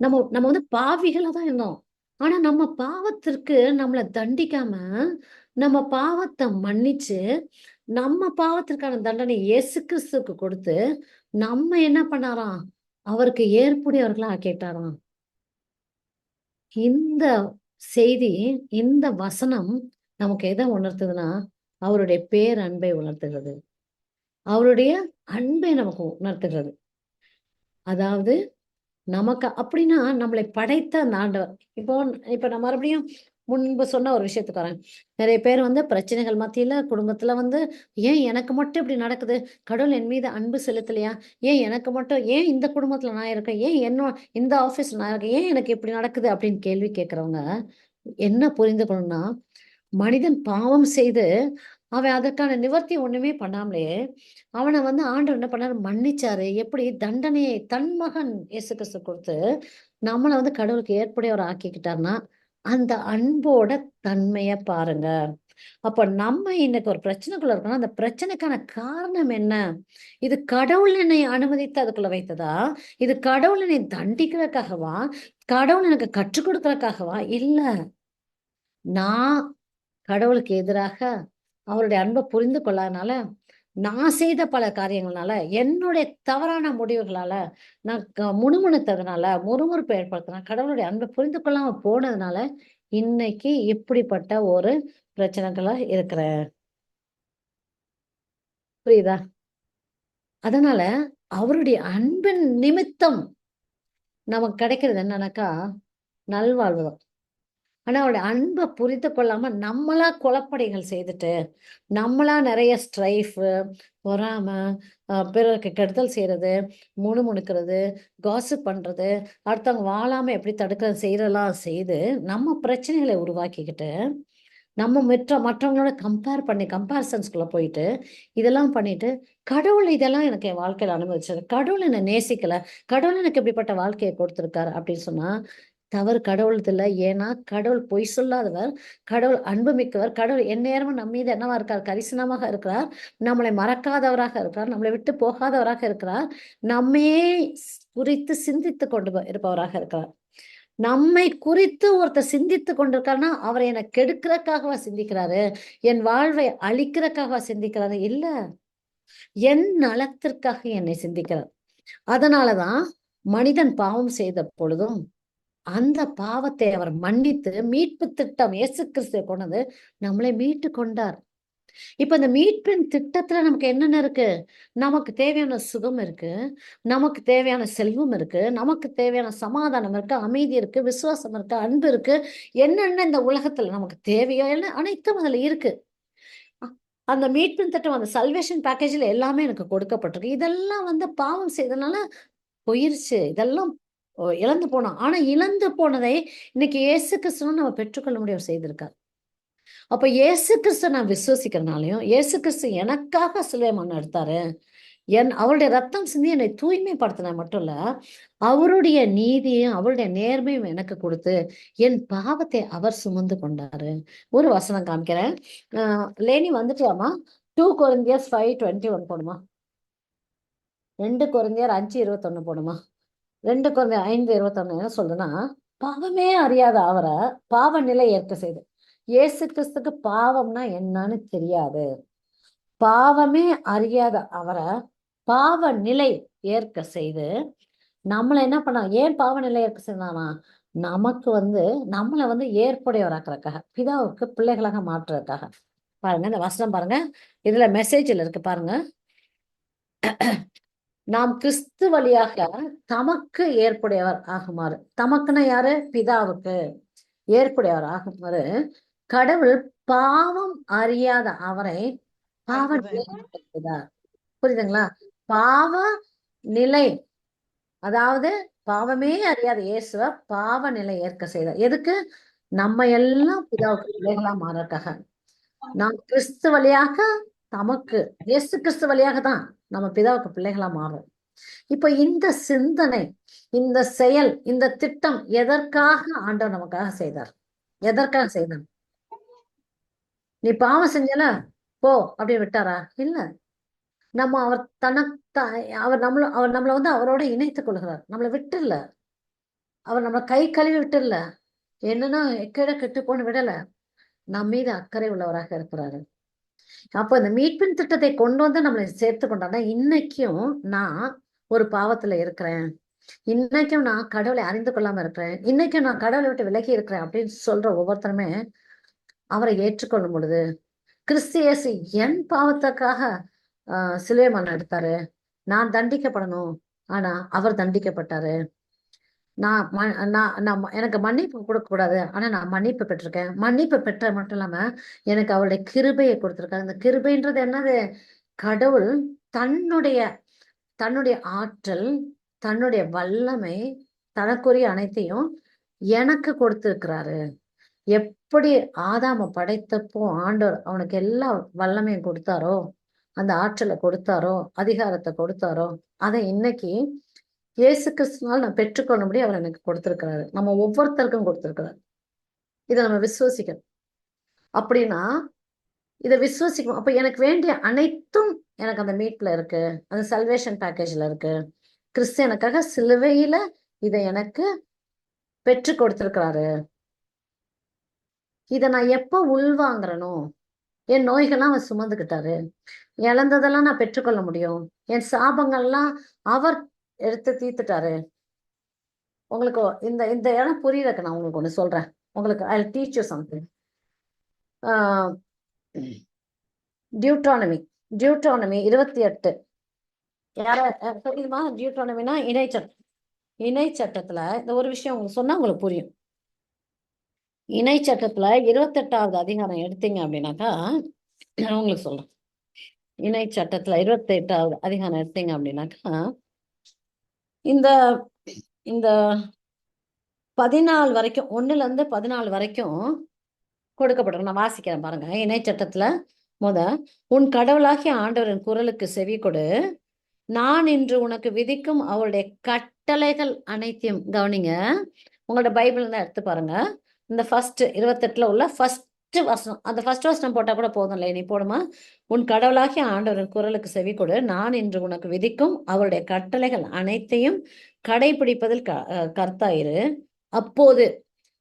நம்ம வந்து பாவிகளா தான் இருந்தோம். ஆனா நம்ம பாவத்திற்கு நம்மளை தண்டிக்காம, நம்ம பாவத்தை மன்னிச்சு, நம்ம பாவத்திற்கான தண்டனை இயேசு கிறிஸ்துக்கு கொடுத்து, நம்ம என்ன பண்ணாராம்? அவருக்கு ஏற்புடையவர்களா ஆக்கிட்டாராம். இந்த செய்தி, இந்த வசனம் நமக்கு எதை உணர்த்துதுன்னா, அவருடைய பேரன்பை உணர்த்துகிறது. அவருடைய அன்பை நமக்கு உணர்த்துகிறது. அதாவது நமக்கு அப்படின்னா நம்மளை படைத்த அந்த ஆண்டவர். இப்ப நான் மறுபடியும் முன்பு சொன்ன ஒரு விஷயத்துக்கு வரேன். நிறைய பேர் வந்து பிரச்சனைகள் மத்தியில குடும்பத்துல வந்து, ஏன் எனக்கு மட்டும் இப்படி நடக்குது? கடவுள் என் மீது அன்பு செலுத்தலையா? ஏன் எனக்கு மட்டும், ஏன் இந்த குடும்பத்துல நான் இருக்கேன்? ஏன் இந்த ஆபீஸ்ல நான் இருக்கேன்? ஏன் எனக்கு இப்படி நடக்குது அப்படின்னு கேள்வி கேட்கறவங்க என்ன புரிந்துக்கணும்னா, மனிதன் பாவம் செய்து அவன் அதற்கான நிவர்த்தி ஒண்ணுமே பண்ணாமலே அவனை வந்து ஆண்டவர் என்ன பண்ணாரு? மன்னிச்சாரு. எப்படி? தண்டனையை தன் மகன் இயேசு கிறிஸ்து கொடுத்து நம்மளை வந்து கடவுளுக்கு ஏற்புடையவர் ஆக்கிக்கிட்டார்னா, அந்த அன்போட தன்மைய பாருங்க. அப்ப நம்ம இன்னைக்கு ஒரு பிரச்சனைக்குள்ள இருக்கோம்னா, அந்த பிரச்சனைக்கான காரணம் என்ன? இது கடவுள் என்னை அனுமதித்து அதுக்குள்ள வைத்ததா? இது கடவுள் என்னை தண்டிக்கிறதுக்காகவா? கடவுள் எனக்கு கற்றுக் கொடுக்கறதுக்காகவா? இல்ல, நான் கடவுளுக்கு எதிராக அவருடைய அன்பை புரிந்து கொள்ளாதனால, நான் செய்த பல காரியங்கள்னால, என்னுடைய தவறான முடிவுகளால, நான் முணுமுணுத்ததுனால, முறுமுறுப்பு ஏற்படுத்தினா, கடவுளுடைய அன்பை புரிந்து கொள்ளாம போனதுனால இன்னைக்கு இப்படிப்பட்ட ஒரு பிரச்சனைகளா இருக்கிறேன். புரியுதா? அதனால அவருடைய அன்பின் நிமித்தம் நமக்கு கிடைக்கிறது என்னன்னாக்கா நல்வாழ்வு தான். ஆனா அவருடைய அன்பை புரிந்து கொள்ளாம நம்மளா குழப்படிகள் செய்துட்டு நம்மளா நிறைய ஸ்ட்ரைஃப், பொறாம, பிறருக்கு கெடுதல் செய்யறது, முணுமுணுக்கிறது, காசிப் பண்றது, அடுத்தவங்க வாழாம எப்படி தடுக்கிறது செய்யறதெல்லாம் செய்து நம்ம பிரச்சனைகளை உருவாக்கிக்கிட்டு நம்ம மற்றவங்களோட கம்பேரிசன்ஸ்குள்ள போயிட்டு இதெல்லாம் பண்ணிட்டு கடவுள் இதெல்லாம் எனக்கு என் வாழ்க்கையில அனுபவிச்சாரு, கடவுள் என்னை நேசிக்கல, கடவுள் எனக்கு இப்படிப்பட்ட வாழ்க்கையை கொடுத்திருக்காரு அப்படின்னு சொன்னா தவறு கடவுளது இல்லை. ஏன்னா கடவுள் பொய் சொல்லாதவர், கடவுள் அன்பு மிக்கவர், கடவுள் எந்நேரமும் நம்ம மீது என்னவா இருக்கார், கரிசனமாக இருக்கிறார், நம்மளை மறக்காதவராக இருக்கிறார், நம்மளை விட்டு போகாதவராக இருக்கிறார், நம்மையே குறித்து சிந்தித்து கொண்டு இருப்பவராக இருக்கிறார். நம்மை குறித்து ஒருத்தர் சிந்தித்து கொண்டிருக்காருன்னா அவரை என்னை கெடுக்கிறதுக்காகவா சிந்திக்கிறாரு, என் வாழ்வை அழிக்கிறதுக்காகவா சிந்திக்கிறாரு? இல்ல, என் நலத்திற்காக என்னை சிந்திக்கிறார். அதனாலதான் மனிதன் பாவம் செய்த பொழுதும் அந்த பாவத்தை அவர் மன்னித்து மீட்பு திட்டம் இயேசு கிறிஸ்துவை கொண்டது நம்மளை மீட்டு கொண்டார். இப்ப இந்த மீட்பின் திட்டத்துல நமக்கு என்னென்ன இருக்கு? நமக்கு தேவையான சுகம் இருக்கு, நமக்கு தேவையான செல்வம் இருக்கு, நமக்கு தேவையான சமாதானம் இருக்கு, அமைதி இருக்கு, விசுவாசம் இருக்கு, அன்பு இருக்கு. என்னென்ன இந்த உலகத்துல நமக்கு தேவையோ எல்லாம் அனைத்தும் அதுல இருக்கு. அந்த மீட்பின் திட்டம், அந்த சல்வேஷன் பேக்கேஜ்ல எல்லாமே எனக்கு கொடுக்கப்பட்டிருக்கு. இதெல்லாம் பாவம் செய்தனால போயிருச்சு. இதெல்லாம் இழந்து போனோம். ஆனா இழந்து போனதை இன்னைக்கு இயேசு கிறிஸ்துவும் நம்ம பெற்றுக்கொள்ள முடியும் செய்திருக்கார். அப்ப இயேசு கிறிஸ்து நான் விசுவசிக்கிறனாலையும், இயேசு கிறிஸ்து எனக்காக சிலுவை மரணம் எடுத்தாரு, அவருடைய ரத்தம் சிந்தி என்னை தூய்மைப்படுத்தின மட்டும் இல்ல, அவருடைய நீதியும் அவருடைய நேர்மையும் எனக்கு கொடுத்து என் பாவத்தை அவர் சுமந்து கொண்டாரு. ஒரு வசனம் காமிக்கிறேன். லேனி வந்துட்டியாமா? 2 Corinthians 5:21 போடுமா, 2 Corinthians 5:21 போடுமா. 2 Corinthians 5:21 என்ன சொல்லுன்னா, பாவமே அறியாத அவரை பாவ நிலை ஏற்க செய்து. இயேசு கிறிஸ்துக்கு பாவம்னா என்னன்னு தெரியாது. பாவமே அறியாத அவரை பாவ நிலை ஏற்க செய்து நம்மளை என்ன பண்ண, ஏன் பாவ நிலை ஏற்க செய்தானா, நமக்கு நம்மளை ஏற்புடையவராக்கிறதுக்காக, பிதாவுக்கு பிள்ளைகளாக மாற்றுறதுக்காக. பாருங்க இந்த வசனம் பாருங்க, இதுல மெசேஜ்ல இருக்கு பாருங்க. நாம் கிறிஸ்து வழியாக தமக்கு ஏற்புடையவர் ஆகுமாறு, தமக்குன்னா யாரு? பிதாவுக்கு ஏற்புடையவர் ஆகுமாறு கடவுள் பாவம் அறியாத அவரை பாவ நிலை செய்தார். புரியுதுங்களா? பாவ நிலை, அதாவது பாவமே அறியாத இயேசுவ பாவ நிலை ஏற்க செய்தார். எதுக்கு? நம்ம எல்லாம் பிதாவுக்கு பிள்ளைகளா மாறக்காக. நாம் கிறிஸ்து வழியாக தமக்கு, இயேசு கிறிஸ்து வழியாக தான் நம்ம பிதாவுக்கு பிள்ளைகளா மாறும். இப்ப இந்த சிந்தனை, இந்த செயல், இந்த திட்டம் எதற்காக ஆண்டவர் நமக்காக செய்தார்? எதற்காக செய்தார்? நீ பாவம் செஞ்சல போ அப்படி விட்டாரா? இல்ல. நம்ம அவர் அவர் நம்மளை அவரோட இணைத்துக் கொள்கிறார். நம்மளை விட்டு இல்ல, அவர் நம்மளை கை கழுவி விட்டு இல்ல, என்னன்னா எக்கட கெட்டு போன்னு விடல, நம்ம மீது அக்கறை உள்ளவராக இருக்கிறாரு. அப்போ இந்த மீட்பின் திட்டத்தை கொண்டு நம்மளை சேர்த்து கொண்டாங்க. இன்னைக்கும் நான் ஒரு பாவத்துல இருக்கிறேன், இன்னைக்கும் நான் கடவுளை அறிந்து கொள்ளாம இருக்கிறேன், இன்னைக்கும் நான் கடவுளை விட்டு விலகி இருக்கிறேன் அப்படின்னு சொல்ற ஒவ்வொருத்தருமே அவரை ஏற்றுக்கொள்ளும் பொழுது, கிறிஸ்து இயேசு என் பாவத்துக்காக சிலுவை மரணம் எடுத்தாரு, நான் தண்டிக்கப்படணும், ஆனா அவர் தண்டிக்கப்பட்டாரு. எனக்கு மன்னிப்பு கொடுக்க கூடாது, ஆனா நான் மன்னிப்பு பெற்றிருக்கேன். மன்னிப்பு பெற்ற மட்டும் இல்லாம எனக்கு அவருடைய கிருபையை கொடுத்திருக்காரு. இந்த கிருபைன்றது என்னது? கடவுள் தன்னுடைய ஆற்றல், தன்னுடைய வல்லமை, தனக்குரிய அனைத்தையும் எனக்கு கொடுத்திருக்கிறாரு. எப்படி ஆதாம படைத்தப்போ ஆண்டவர் அவனுக்கு எல்லா வல்லமையும் கொடுத்தாரோ, அந்த ஆற்றலை கொடுத்தாரோ, அதிகாரத்தை கொடுத்தாரோ, அதை இன்னைக்கு இயேசு கிறிஸ்துவால் நான் பெற்றுக்கொள்ளும்படி அவர் எனக்கு கொடுத்திருக்கிறாரு. நம்ம ஒவ்வொருத்தருக்கும் கொடுத்திருக்கிறாரு. இதை நம்ம விசுவசிக்கணும். அப்படின்னா இதை விசுவசிக்கணும். அப்ப எனக்கு வேண்டிய அனைத்தும் எனக்கு அந்த மீட்ல இருக்கு, அந்த சல்வேஷன் பேக்கேஜ்ல இருக்கு. கிறிஸ்து எனக்காக சிலுவையில இதை எனக்கு பெற்று கொடுத்திருக்கிறாரு. இதை நான் எப்ப உள்வாங்குறனோ, என் நோய்கள்லாம் அவர் சுமந்துக்கிட்டாரு, இழந்ததெல்லாம் நான் பெற்றுக்கொள்ள முடியும், என் சாபங்கள்லாம் அவர் எடுத்து தீர்த்துட்டாரு. உங்களுக்கு இந்த இடம் புரியறதுக்கு நான் உங்களுக்கு ஒண்ணு சொல்றேன். உங்களுக்கு I teach you something. Deuteronomy 28. தெரியுமா? டியூட்ரானமினா இணைச்சட்டம். இணைச்சட்டத்துல இந்த ஒரு விஷயம் உங்களுக்கு சொன்னா உங்களுக்கு புரியும். இணைச்சட்டத்துல 28வது அதிகாரம் எடுத்தீங்க அப்படின்னாக்கா உங்களுக்கு சொல்றேன். இணைச்சட்டத்துல 28வது அதிகாரம் எடுத்தீங்க அப்படின்னாக்கா இந்த இந்த 14 வரைக்கும் 1ல இருந்து 14 வரைக்கும் கொடுக்கப்பட்டிருக்கு. நான் வாசிக்கிறேன் பாருங்க. இணைச்சட்டத்துல உன் கடவுளாகிய ஆண்டவரின் குரலுக்கு செவி கொடு, நான் இன்று உனக்கு விதிக்கும் அவருடைய கட்டளைகள் அனைத்தையும். கவனிங்க, உங்களோட பைபிள் தான் எடுத்து பாருங்க. இந்த 28ல உள்ள ஃபர்ஸ்ட் வசனம், அந்த ஃபர்ஸ்ட் வசனம் போட்டா கூட போதும் இல்லை, நீ போடுமா? உன் கடவுளாகிய ஆண்டவரின் குரலுக்கு செவி கொடு, நான் இன்று உனக்கு விதிக்கும் அவருடைய கட்டளைகள் அனைத்தையும் கடைபிடிப்பதில் கர்த்தாயிரு. அப்போது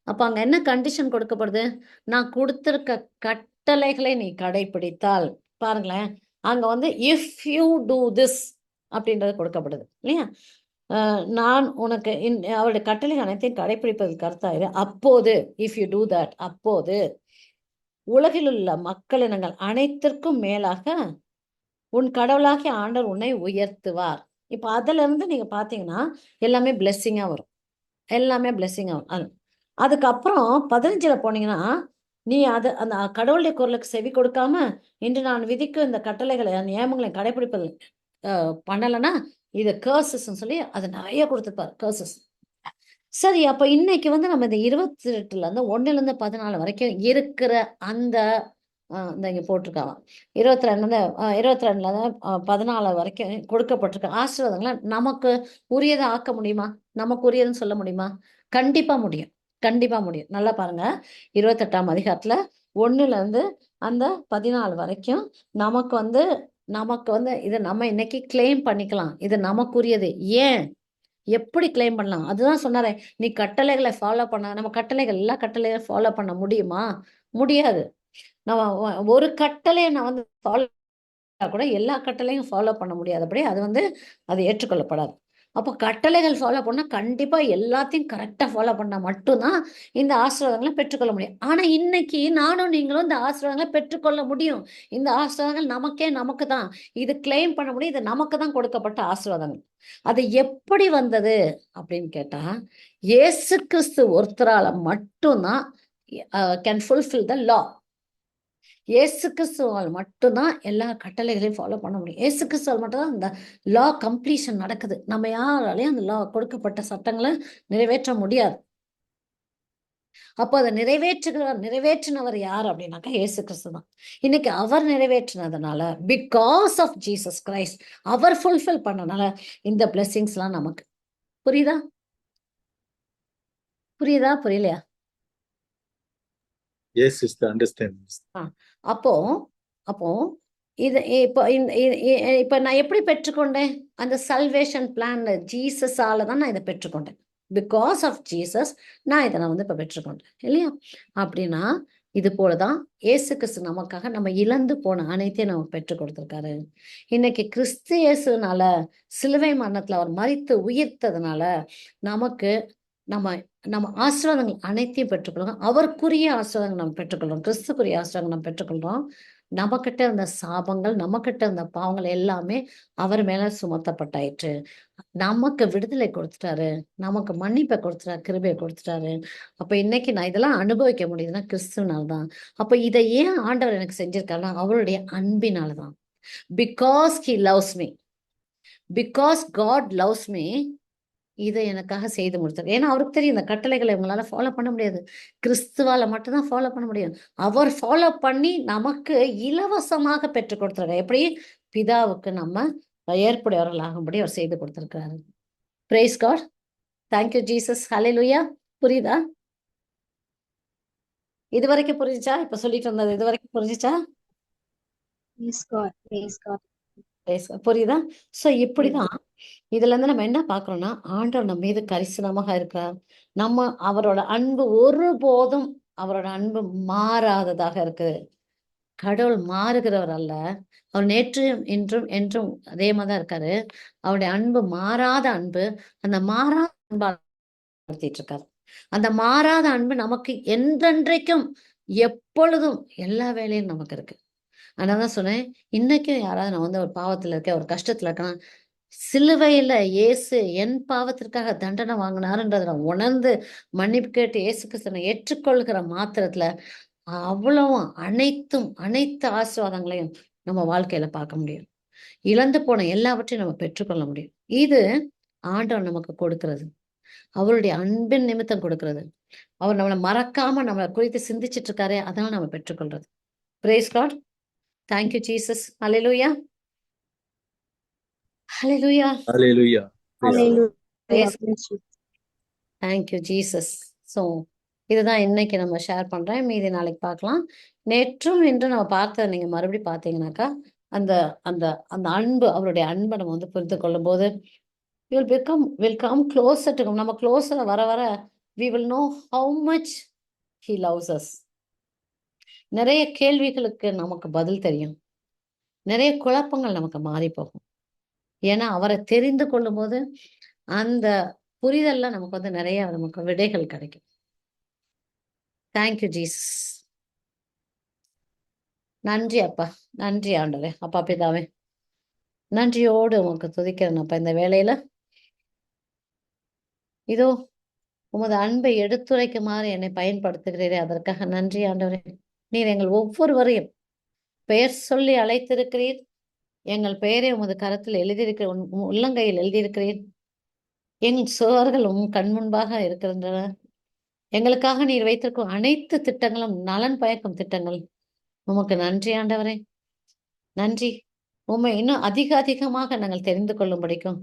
அப்ப அங்க என்ன கண்டிஷன் கொடுக்கப்படுது? நான் கொடுத்திருக்க கட்டளைகளை நீ கடைபிடித்தால், பாருங்களேன், அங்க இஃப் யூ டூ திஸ் அப்படின்றது கொடுக்கப்படுது இல்லையா? நான் உனக்கு அவருடைய கட்டளை அனைத்தையும் கடைபிடிப்பது கருத்தாயிரு. அப்போது இஃப் யூ டூ தட், அப்போது உலகில் உள்ள மக்களினங்கள் அனைத்திற்கும் மேலாக உன் கடவுளாகிய ஆண்டவர் உன்னை உயர்த்துவார். இப்ப அதுல இருந்து நீங்க பாத்தீங்கன்னா எல்லாமே பிளெஸ்ஸிங்கா வரும், எல்லாமே பிளெஸ்ஸிங்கா வரும். அதுக்கப்புறம் 15ல போனீங்கன்னா, நீ அந்த கடவுளுடைய குரலுக்கு செவி கொடுக்காம இன்று நான் விதிக்கும் இந்த கட்டளைகளை நியமங்களை கடைபிடிப்பது பண்ணலைன்னா இது கர்சஸ் சொல்லி அது நிறைய கொடுத்துருப்பார், கர்சஸ். சரி, அப்ப இன்னைக்கு நம்ம இந்த 28ல இருந்து 1ல இருந்து 14 வரைக்கும் இருக்கிற அந்த இங்க போட்டிருக்காங்க 22ல 14 வரைக்கும் கொடுக்கப்பட்டிருக்க ஆசீர்வாதங்களை நமக்கு உரியதை ஆக்க முடியுமா? நமக்கு உரியதுன்னு சொல்ல முடியுமா? கண்டிப்பா முடியும், கண்டிப்பா முடியும். நல்லா பாருங்க, 28ஆம் அதிகாரத்துல 1ல இருந்து அந்த 14 வரைக்கும் நமக்கு இதை நம்ம இன்னைக்கு கிளைம் பண்ணிக்கலாம். இது நமக்குரியது. ஏன், எப்படி கிளைம் பண்ணலாம்? அதுதான் சொன்னாரே, நீ கட்டளைகளை ஃபாலோ பண்ண. நம்ம எல்லா கட்டளையும் ஃபாலோ பண்ண முடியுமா? முடியாது. நம்ம ஒரு கட்டளையை நான் ஃபாலோ கூட எல்லா கட்டளையும் ஃபாலோ பண்ண முடியாதபடி அது ஏற்றுக்கொள்ளப்படாது. அப்போ கட்டளைகள் ஃபாலோ பண்ணா கண்டிப்பா எல்லாத்தையும் கரெக்டா ஃபாலோ பண்ணா மட்டும்தான் இந்த ஆசீர்வாதங்களை பெற்றுக்கொள்ள முடியும். ஆனா இன்னைக்கு நானும் நீங்களும் இந்த ஆசீர்வாதங்களை பெற்றுக்கொள்ள முடியும். இந்த ஆசீர்வாதங்கள் நமக்கு தான் இது கிளைம் பண்ண முடியும். இது நமக்கு தான் கொடுக்கப்பட்ட ஆசீர்வாதங்கள். அது எப்படி வந்தது அப்படின்னு கேட்டா, இயேசு கிறிஸ்து ஒருத்தரால மட்டும்தான் கேன் ஃபுல்ஃபில் த லா. இயேசு கிறிஸ்துவால் மட்டும்தான் எல்லா கட்டளைகளையும் ஃபாலோ பண்ண முடியும். இயேசு கிறிஸ்துவால் மட்டும்தான் அந்த லா கம்ப்ளீஷன் நடக்குது. நம்ம யாராலையும் அந்த லா கொடுக்கப்பட்ட சட்டங்களை நிறைவேற்ற முடியாது. அப்போ அதை நிறைவேற்றினவர் யார் அப்படின்னாக்கா இயேசு கிறிஸ்து தான். இன்னைக்கு அவர் நிறைவேற்றினதுனால, பிகாஸ் ஆஃப் ஜீசஸ் கிரைஸ்ட், அவர் ஃபுல்ஃபில் பண்ணனால இந்த பிளெஸிங்ஸ் எல்லாம் நமக்கு. புரியுதா? புரியலையா? Yes, sister, understand. அப்போ இது இப்ப நான் எப்படி பெற்றுக்கொண்டேன்? அந்த சல்வேஷன் பிளான்ல ஜீசஸால தான் நான் இதை பெற்றுக்கொண்டேன். பிகாஸ் ஆஃப் ஜீசஸ் நான் இதை இப்ப பெற்றுக்கொண்டேன் இல்லையா? அப்படின்னா இது போலதான் இயேசு கிறிஸ்து நமக்காக நம்ம இழந்து போன அனைத்தையும் நம்ம பெற்றுக் கொடுத்திருக்காரு. இன்னைக்கு கிறிஸ்து இயேசுனால, சிலுவை மரணத்துல அவர் மரித்து உயிர்த்ததுனால நமக்கு நம்ம ஆசீர்வாதங்கள் அனைத்தையும் பெற்றுக்கொள்றோம். அவருக்குரிய ஆசீர்வாதங்கள் நம்ம பெற்றுக்கொள்றோம். கிறிஸ்துக்குரிய ஆசீர்வாதங்கள் நம்ம பெற்றுக்கொள்றோம். நமக்கிட்ட இருந்த சாபங்கள், நமக்கிட்ட இருந்த பாவங்கள் எல்லாமே அவர் மேல சுமத்தப்பட்டாயிற்று. நமக்கு விடுதலை கொடுத்துட்டாரு, நமக்கு மன்னிப்பை கொடுத்துட்டாரு, கிருபையை கொடுத்துட்டாரு. அப்ப இன்னைக்கு நான் இதெல்லாம் அனுபவிக்க முடியுதுன்னா கிறிஸ்துவனால்தான். அப்ப இதை ஏன் ஆண்டவர் எனக்கு செஞ்சிருக்காருன்னா அவருடைய அன்பினாலதான். Because he loves me, because God loves me, இதை எனக்காக செய்து முடித்தார். ஏன்னா அவருக்கு தெரியும் இந்த கட்டளைகளை இவங்களால ஃபாலோ பண்ண முடியாது, கிறிஸ்துவால மட்டும்தான் ஃபாலோ பண்ண முடியும். அவர் ஃபாலோ பண்ணி நமக்கு இலவசமாக பெற்றுக் கொடுத்துருக்காரு. எப்படி? பிதாவுக்கு நம்ம ஏற்புடையவர்களாகும்படி அவர் செய்து கொடுத்திருக்கிறாரு. பிரைஸ் காட், தேங்க்யூ ஜீசஸ், ஹல்லேலூயா. புரியுதா? இது வரைக்கும் புரிஞ்சுச்சா? இப்ப சொல்லிட்டு இருந்தது இது வரைக்கும் புரிஞ்சுச்சா? புரியுதா? சோ இப்படிதான் இதுல இருந்து நம்ம என்ன பாக்குறோம்னா, ஆண்டவர் நம்ம மீது கரிசனமாக இருக்கிறார். நம்ம அவரோட அன்பு ஒருபோதும் அவரோட அன்பு மாறாததாக இருக்கு. கடவுள் மாறுகிறவர் அல்ல, அவர் நேற்றும் இன்றும் என்றும் அதே மாதிரிதான் இருக்காரு. அவருடைய அன்பு மாறாத அன்பு, அந்த மாறாத அன்பா நடத்திட்டு இருக்காரு. அந்த மாறாத அன்பு நமக்கு என்றென்றைக்கும் எப்பொழுதும் எல்லா வேலையும் நமக்கு இருக்கு. அதனாலதான் சொன்னேன், இன்னைக்கும் யாராவது நான் வந்து ஒரு பாவத்துல இருக்கேன், ஒரு கஷ்டத்துல இருக்கேன், சிலுவையில இயேசு என் பாவத்திற்காக தண்டனை வாங்கினாருன்றதை நான் உணர்ந்து மன்னிப்பு கேட்டு இயேசு கிறிஸ்துவை ஏற்றுக்கொள்கிற மாத்திரத்துல அவ்வளவும் அனைத்து ஆசீர்வாதங்களையும் நம்ம வாழ்க்கையில பார்க்க முடியும். இழந்து போன எல்லாவற்றையும் நம்ம பெற்றுக்கொள்ள முடியும். இது ஆண்டவர் நமக்கு கொடுக்கிறது, அவருடைய அன்பின் நிமித்தம் கொடுக்கிறது. அவர் நம்மளை மறக்காம நம்மளை குறித்து சிந்திச்சிட்டு இருக்காரு, அதனால நம்ம பெற்றுக்கொள்றது. Praise God. Thank you, Jesus. Hallelujah. Hallelujah. Hallelujah. Praise the Lord. Hallelujah. Praise. Bless you. Thank you, Jesus. So, இதுதான் இன்னைக்கு நம்ம ஷேர் பண்றேன். மீதி நாளைக்கு பார்க்கலாம். நேற்றும் இன்று நம்ம பார்த்ததை நீங்க மறுபடியும் பார்த்தீங்கன்னாக்கா, அந்த அந்த அந்த அன்பு, அவருடைய அன்பை நம்ம வந்து புரிந்து கொள்ளும் போது will come closer to him. நம்ம closer வர வர we will know how much he loves us. நிறைய கேள்விகளுக்கு நமக்கு பதில் தெரியும், நிறைய குழப்பங்கள் நமக்கு மாறி போகும். ஏன்னா அவரை தெரிந்து கொள்ளும் போது அந்த புரிதல்ல நமக்கு வந்து நிறைய நமக்கு விடைகள் கிடைக்கும். Thank you Jesus. நன்றி அப்பா, நன்றி ஆண்டவரே. அப்பா பிதாவே, நன்றியோடு உமக்கு துதிக்கிறேன் அப்பா. இந்த வேளையில இதோ உமது அன்பை எடுத்துரைக்குமாறு என்னை பயன்படுத்துகிறீரே, அதற்காக நன்றி ஆண்டவரே. நீர் எங்கள் ஒவ்வொருவரையும் பெயர் சொல்லி அழைத்திருக்கிறீர். எங்கள் பெயரை உமது கரத்தில் எழுதியிருக்கிற உள்ளங்கையில் எழுதியிருக்கிறீர். எங்கள் சுவர்கள் கண் முன்பாக இருக்கின்றன. எங்களுக்காக நீர் வைத்திருக்கும் அனைத்து திட்டங்களும் நலன் பயக்கும் திட்டங்கள். உமக்கு நன்றி ஆண்டவரே, நன்றி. உண்மை இன்னும் அதிகமாக நாங்கள் தெரிந்து கொள்ளும்படிக்கும்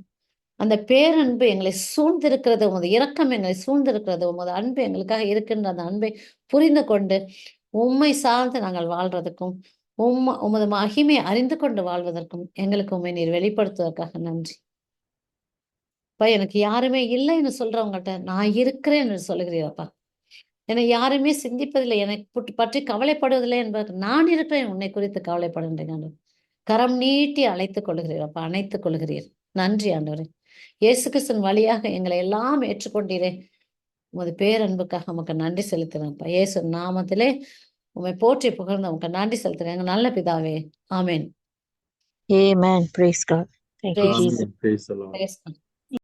அந்த பேரன்பு எங்களை சூழ்ந்திருக்கிறது, உமது இரக்கம் எங்களை சூழ்ந்திருக்கிறது, உமது அன்பு எங்களுக்காக இருக்கின்ற அந்த அன்பை புரிந்து கொண்டு உம்மை சார்ந்து நாங்கள் வாழ்றதுக்கும் உமது மகிமையை அறிந்து கொண்டு வாழ்வதற்கும் எங்களுக்கு உண்மை நீர் வெளிப்படுத்துவதற்காக நன்றி. அப்பா, எனக்கு யாருமே இல்லைன்னு சொல்றவங்ககிட்ட நான் இருக்கிறேன் என்று சொல்லுகிறீரப்பா. என்னை யாருமே சிந்திப்பதில்லை, எனக்கு பற்றி கவலைப்படுவதில்லை என்பதற்கு நான் இருக்கிறேன், உன்னை குறித்து கவலைப்படுகின்றேன். கரம் நீட்டி அழைத்துக் கொள்கிறீரப்பா, அணைத்துக் கொள்கிறீர். நன்றி ஆண்டவரே. இயேசு கிறிஸ்துவின் வழியாக எங்களை எல்லாம் ஏற்றுக்கொண்டீரே, உமது பேரன்புக்காக உமக்கு நன்றி செலுத்துகிறேன்ப்பா. இயேசு நாமத்திலே உம்மை போற்றி புகழ்ந்து உமக்கு நன்றி செலுத்துகிறேன் எங்கள் நல்ல பிதாவே. ஆமென். Amen. Praise God. Thank you, Praise Jesus. Amen. Praise the Lord. Praise God.